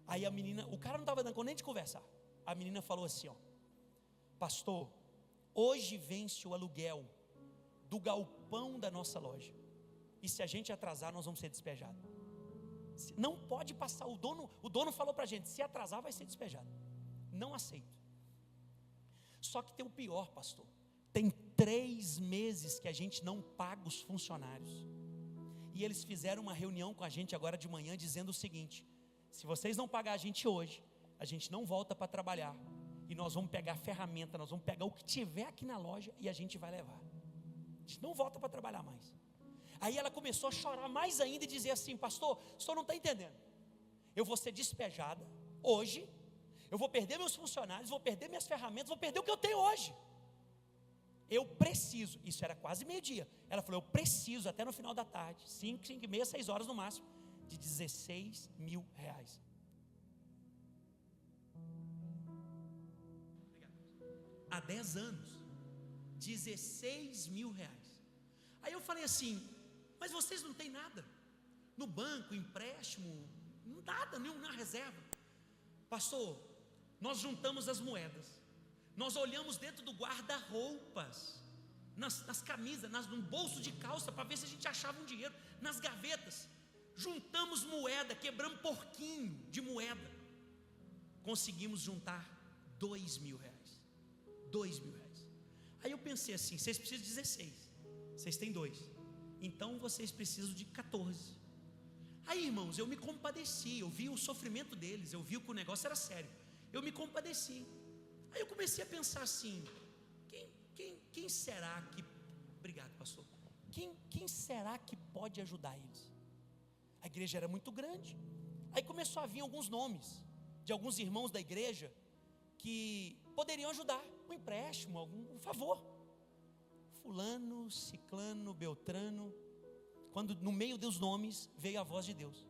Aí a menina, o cara não estava dando conta nem de conversar. A menina falou assim: ó, pastor, hoje vence o aluguel do galpão da nossa loja, e se a gente atrasar nós vamos ser despejados. Não pode passar, o dono falou para a gente: se atrasar vai ser despejado. Não aceito. Só que tem o pior, pastor, tem 3 meses que a gente não paga os funcionários, e eles fizeram uma reunião com a gente agora de manhã dizendo o seguinte: se vocês não pagar a gente hoje, a gente não volta para trabalhar, e nós vamos pegar ferramenta, nós vamos pegar o que tiver aqui na loja e a gente vai levar. A gente não volta para trabalhar mais. Aí ela começou a chorar mais ainda e dizer assim: pastor, o senhor não está entendendo, eu vou ser despejada hoje, eu vou perder meus funcionários, vou perder minhas ferramentas, vou perder o que eu tenho hoje. Eu preciso, isso era quase meio-dia, ela falou: eu preciso até no final da tarde, 5, 5h30, 6 horas no máximo, de R$16 mil. Há 10 anos, R$16 mil. Aí eu falei assim: mas vocês não têm nada no banco, empréstimo, nada, nenhuma reserva? Pastor, nós juntamos as moedas, nós olhamos dentro do guarda-roupas, nas camisas, no bolso de calça, para ver se a gente achava um dinheiro, nas gavetas, juntamos moeda, quebramos porquinho de moeda, conseguimos juntar R$2 mil. R$2 mil. Aí eu pensei assim: vocês precisam de 16, vocês têm 2, então vocês precisam de 14. Aí, irmãos, eu me compadeci, eu vi o sofrimento deles, eu vi que o negócio era sério, eu me compadeci. Aí eu comecei a pensar assim: quem será que Obrigado, pastor. Quem será que pode ajudar eles? A igreja era muito grande. Aí começou a vir alguns nomes de alguns irmãos da igreja que poderiam ajudar, um empréstimo, um favor. Fulano, ciclano, beltrano. Quando no meio dos nomes veio a voz de Deus.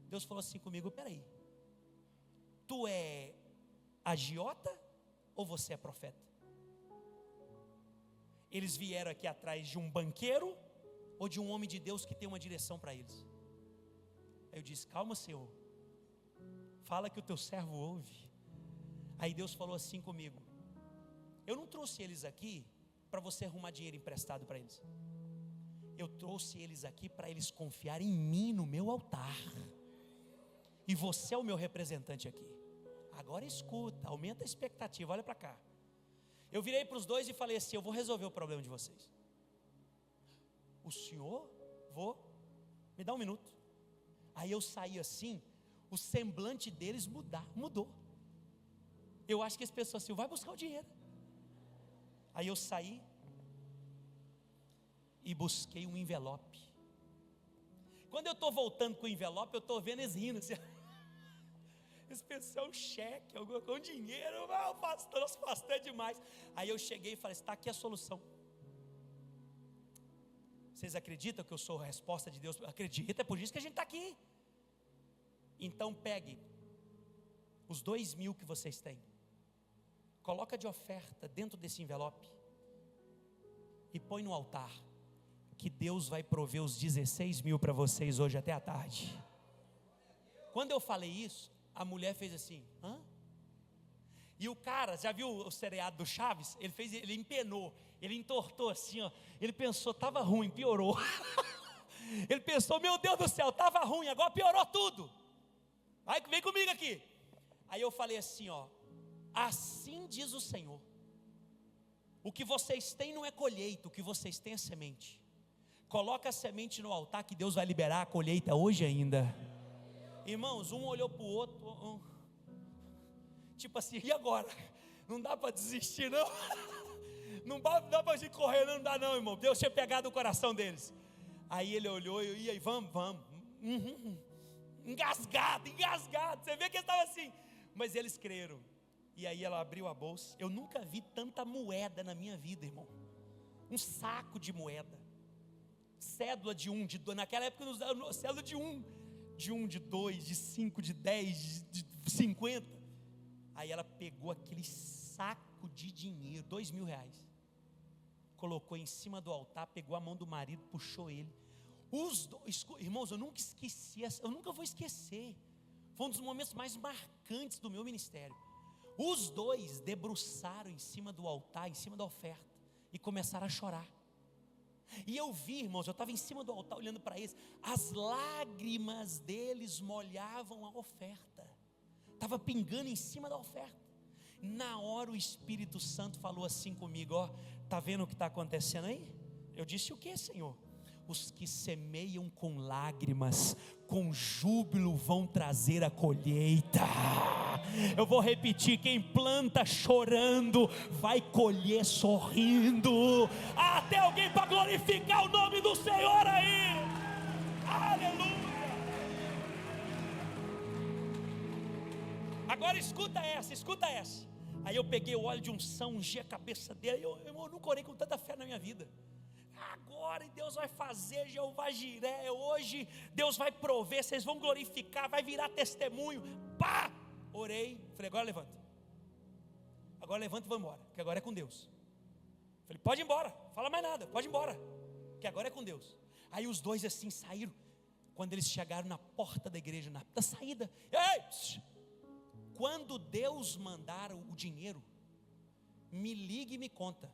Deus falou assim comigo: peraí, tu é agiota ou você é profeta? Eles vieram aqui atrás de um banqueiro ou de um homem de Deus que tem uma direção para eles? Aí eu disse: calma, Senhor, fala que o teu servo ouve. Aí Deus falou assim comigo: eu não trouxe eles aqui para você arrumar dinheiro emprestado para eles. Eu trouxe eles aqui para eles confiarem em mim no meu altar. E você é o meu representante aqui. Agora escuta, aumenta a expectativa, olha para cá. Eu virei para os dois e falei assim: eu vou resolver o problema de vocês. O senhor? Vou. Me dá um minuto. Aí eu saí assim, o semblante deles mudou. Eu acho que as pessoas assim: vai buscar o dinheiro. Aí eu saí e busquei um envelope. Quando eu estou voltando com o envelope, eu estou vendo eles rindo assim. Esse pessoal, um cheque, com dinheiro, pastor, nosso pastor é demais. Aí eu cheguei e falei: está aqui a solução. Vocês acreditam que eu sou a resposta de Deus? Acredita, é por isso que a gente está aqui. Então pegue os 2.000 que vocês têm, coloca de oferta dentro desse envelope e põe no altar, que Deus vai prover os 16.000 para vocês hoje até a tarde. Quando eu falei isso, a mulher fez assim: hã? E o cara, já viu o seriado do Chaves? Ele empenou, ele entortou assim, ó. Ele pensou, estava ruim, piorou. Ele pensou: meu Deus do céu, estava ruim, agora piorou tudo. Aí vem comigo aqui. Aí eu falei assim, ó: assim diz o Senhor, o que vocês têm não é colheita, o que vocês têm é semente. Coloca a semente no altar que Deus vai liberar a colheita hoje ainda. Irmãos, um olhou para o outro, tipo assim: e agora? Não dá para desistir não? Não dá para a gente correr, não dá não, irmão. Deus tinha pegado o coração deles. Aí ele olhou e aí, vamos. Engasgado. Você vê que ele estava assim. Mas eles creram. E aí ela abriu a bolsa. Eu nunca vi tanta moeda na minha vida, irmão. Um saco de moeda. Cédula de 1, de 2. Naquela época eu usava cédula de 1. De 1, de 2, de 5, de 10, de 50. Aí ela pegou aquele saco de dinheiro, 2.000 reais, colocou em cima do altar, pegou a mão do marido, puxou ele. Os dois, irmãos, eu nunca vou esquecer. Foi um dos momentos mais marcantes do meu ministério. Os dois debruçaram em cima do altar, em cima da oferta, e começaram a chorar. E eu vi, irmãos, eu estava em cima do altar olhando para eles, as lágrimas deles molhavam a oferta, estava pingando em cima da oferta. Na hora o Espírito Santo falou assim comigo: ó, está vendo o que está acontecendo aí? Eu disse: o que, Senhor? Os que semeiam com lágrimas, com júbilo vão trazer a colheita. Eu vou repetir: quem planta chorando, vai colher sorrindo. Tem alguém para glorificar o nome do Senhor aí? Aleluia! Agora escuta essa. Aí eu peguei o óleo de unção, ungi a cabeça dele. Eu nunca orei com tanta fé na minha vida. Agora Deus vai fazer, Jeová Jiré, hoje Deus vai prover, vocês vão glorificar, vai virar testemunho. Pá! Orei, falei: agora levanta e vou embora, que agora é com Deus. Falei: pode ir embora, fala mais nada, pode ir embora, que agora é com Deus. Aí os dois assim saíram. Quando eles chegaram na porta da igreja, na saída: ei, quando Deus mandar o dinheiro, me ligue e me conta.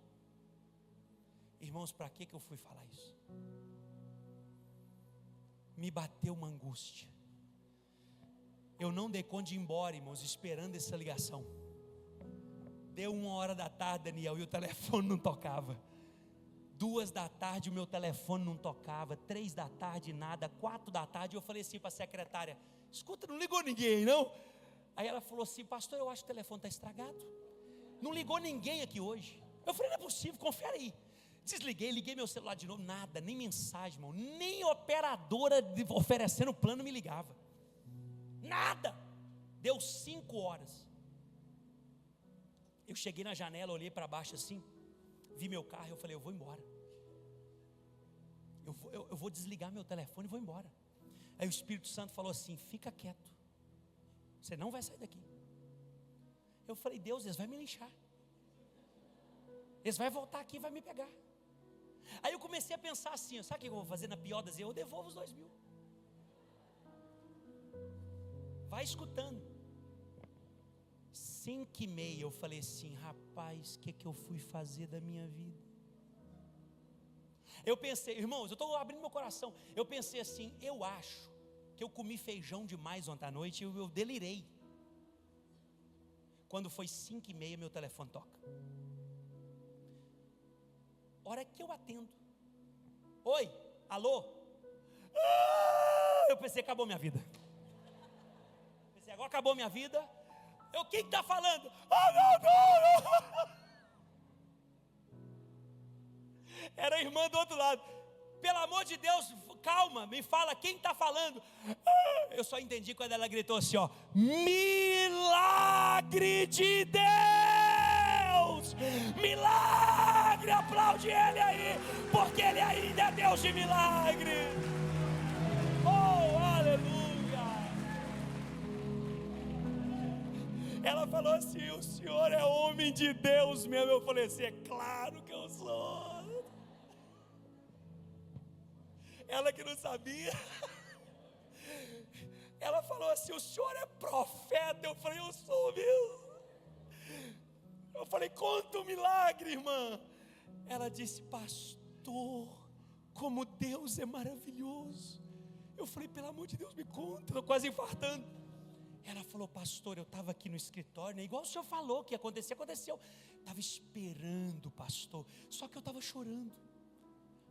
Irmãos, para que eu fui falar isso? Me bateu uma angústia. Eu não dei conta de ir embora, irmãos, esperando essa ligação. Deu 1h da tarde, Daniel, e o telefone não tocava. 2 da tarde o meu telefone não tocava. 3 da tarde nada. 4 da tarde eu falei assim para a secretária: escuta, não ligou ninguém não? Aí ela falou assim: pastor, eu acho que o telefone está estragado, não ligou ninguém aqui hoje. Eu falei: não é possível, confere aí. Desliguei, liguei meu celular de novo, nada, nem mensagem, irmão, nem operadora oferecendo plano me ligava, nada. Deu 5 horas, eu cheguei na janela, olhei para baixo assim, vi meu carro, eu falei, eu vou embora, eu vou desligar meu telefone e vou embora. Aí o Espírito Santo falou assim, fica quieto, você não vai sair daqui. Eu falei, Deus, eles vão me linchar, eles vão voltar aqui e vão me pegar. Aí eu comecei a pensar assim, sabe o que eu vou fazer na pior das vezes? Eu devolvo os 2.000. Vai escutando. 5h30 eu falei assim, rapaz, o que eu fui fazer da minha vida? Eu pensei, irmãos, eu estou abrindo meu coração. Eu pensei assim, eu acho que eu comi feijão demais ontem à noite e eu delirei. Quando foi 5h30 meu telefone toca. Hora que eu atendo, oi, alô, eu pensei, acabou minha vida. Pensei, agora acabou minha vida. Quem está falando? Meu Deus! Era a irmã do outro lado. Pelo amor de Deus, calma, me fala, quem está falando? Eu só entendi quando ela gritou assim, ó, milagre de Deus, milagre, aplaude ele aí, porque ele ainda é Deus de milagre. Oh, aleluia. Ela falou assim, o senhor é homem de Deus mesmo. Eu falei assim, é claro que eu sou. Ela que não sabia, ela falou assim, o senhor é profeta? Eu falei, eu sou mesmo. Eu falei, conta um milagre, irmã. Ela disse, pastor, como Deus é maravilhoso. Eu falei, pelo amor de Deus, me conta. Estou quase infartando. Ela falou, pastor, eu estava aqui no escritório, né? Igual o senhor falou que ia acontecer, aconteceu. Estava esperando, pastor, só que eu estava chorando.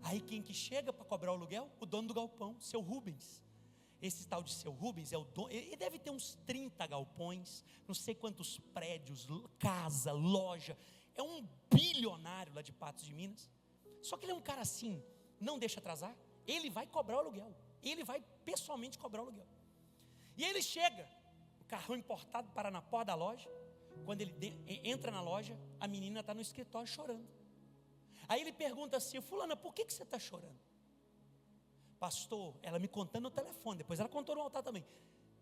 Aí quem que chega para cobrar o aluguel? O dono do galpão, seu Rubens. Esse tal de seu Rubens é o dono, ele deve ter uns 30 galpões, não sei quantos prédios, casa, loja. É um bilionário lá de Patos de Minas. Só que ele é um cara assim, não deixa atrasar. Ele vai cobrar o aluguel, ele vai pessoalmente cobrar o aluguel. E ele chega, o carro importado para na porta da loja. Quando ele entra na loja, a menina está no escritório chorando. Aí ele pergunta assim, fulana, por que você está chorando? Pastor, ela me contando no telefone, depois ela contou no altar também.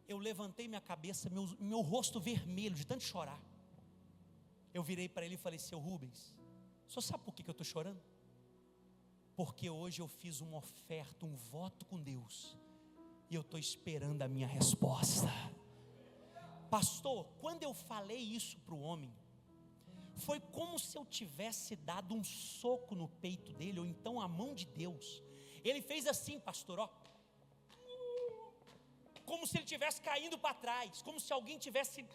Eu levantei minha cabeça, meu rosto vermelho de tanto chorar. Eu virei para ele e falei, seu Rubens, o senhor sabe por que eu estou chorando? Porque hoje eu fiz uma oferta, um voto com Deus, e eu estou esperando a minha resposta. Pastor, quando eu falei isso para o homem, foi como se eu tivesse dado um soco no peito dele, ou então a mão de Deus. Ele fez assim, pastor, ó, como se ele estivesse caindo para trás, como se alguém tivesse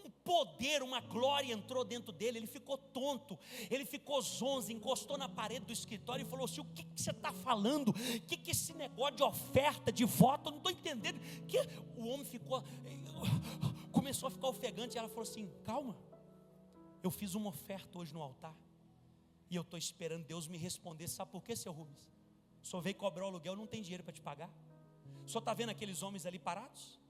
um poder, uma glória entrou dentro dele. Ele ficou tonto, ele ficou zonzo, encostou na parede do escritório e falou assim, o que você está falando? O que esse negócio de oferta, de voto, eu não estou entendendo. O homem começou a ficar ofegante, e ela falou assim, calma, eu fiz uma oferta hoje no altar, e eu estou esperando Deus me responder. Sabe por quê, seu Rubens? O senhor veio cobrar o aluguel, não tem dinheiro para te pagar. O senhor está vendo aqueles homens ali parados?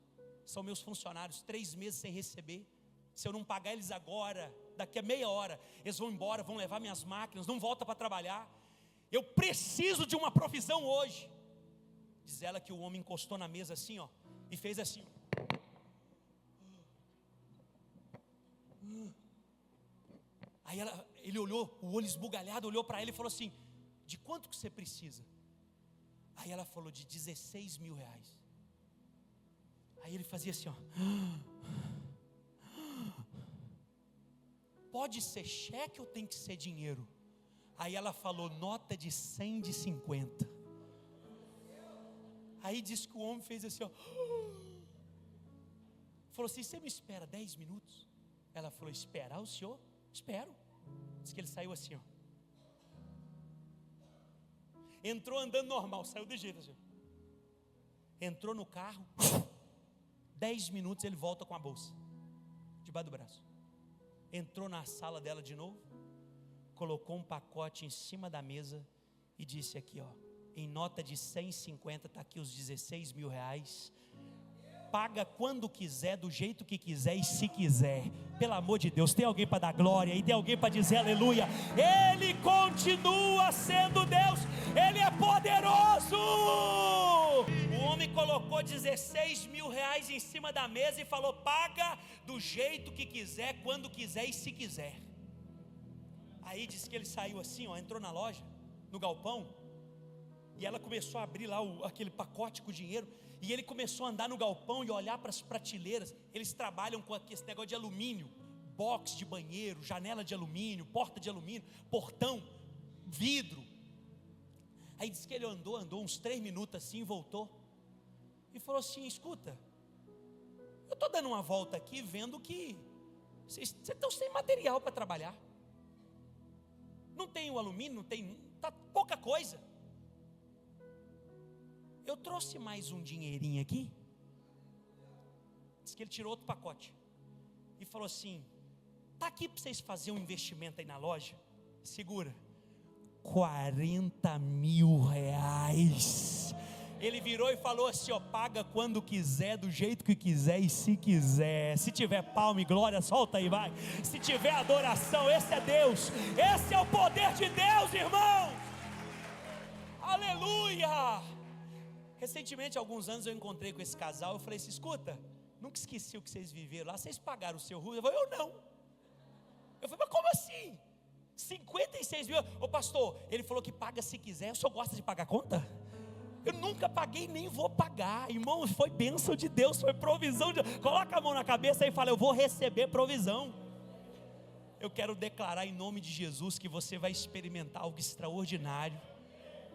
São meus funcionários, 3 meses sem receber. Se eu não pagar eles agora, daqui a meia hora, eles vão embora, vão levar minhas máquinas, não voltam para trabalhar. Eu preciso de uma provisão hoje. Diz ela que o homem encostou na mesa assim, ó, e fez assim. Aí ele olhou, o olho esbugalhado, olhou para ela e falou assim, de quanto que você precisa? Aí ela falou, de 16 mil reais. Aí ele fazia assim, ó, pode ser cheque ou tem que ser dinheiro? Aí ela falou, nota de 100, de 50. Aí disse que o homem fez assim, ó, falou assim, você me espera 10 minutos? Ela falou, esperar o senhor? Espero. Diz que ele saiu assim, ó, entrou andando normal, saiu de jeito assim, entrou no carro, 10 minutos ele volta com a bolsa debaixo do braço. Entrou na sala dela de novo, colocou um pacote em cima da mesa e disse aqui, ó, em nota de 150, está aqui os 16 mil reais, paga quando quiser, do jeito que quiser e se quiser. Pelo amor de Deus, tem alguém para dar glória e tem alguém para dizer aleluia? Ele continua sendo Deus, Ele é poderoso. O homem colocou 16 mil reais em cima da mesa e falou, paga do jeito que quiser, quando quiser e se quiser. Aí disse que ele saiu assim, ó, entrou na loja, no galpão, e ela começou a abrir lá aquele pacote com dinheiro, e ele começou a andar no galpão e olhar para as prateleiras. Eles trabalham com esse negócio de alumínio, box de banheiro, janela de alumínio, porta de alumínio, portão, vidro. Aí disse que ele andou uns 3 minutos assim, voltou e falou assim, escuta, eu estou dando uma volta aqui, vendo que vocês estão sem material para trabalhar, não tem o alumínio, não tem, está pouca coisa. Eu trouxe mais um dinheirinho aqui. Diz que ele tirou outro pacote e falou assim, está aqui para vocês fazerem um investimento aí na loja, segura, 40 mil reais. Ele virou e falou assim, ó, paga quando quiser, do jeito que quiser e se quiser. Se tiver palma e glória, solta aí, vai. Se tiver adoração, esse é Deus, esse é o poder de Deus, irmão. Aleluia. Recentemente, há alguns anos, eu encontrei com esse casal. Eu falei assim, escuta, nunca esqueci o que vocês viveram lá. Vocês pagaram o seu rumo? Eu falei, eu não. Eu falei, mas como assim? 56 mil, ô pastor, ele falou que paga se quiser. O senhor gosta de pagar conta? Eu nunca paguei, nem vou pagar, irmão. Foi bênção de Deus, foi provisão de Deus. Coloca a mão na cabeça e fala, eu vou receber provisão. Eu quero declarar em nome de Jesus que você vai experimentar algo extraordinário.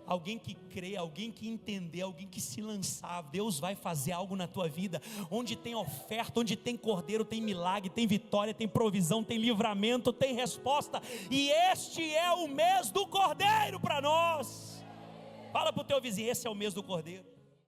Alguém que crê, alguém que entender, alguém que se lançar, Deus vai fazer algo na tua vida. Onde tem oferta, onde tem cordeiro, tem milagre, tem vitória, tem provisão, tem livramento, tem resposta. E este é o mês do cordeiro para nós. Fala para o teu vizinho, esse é o mês do cordeiro.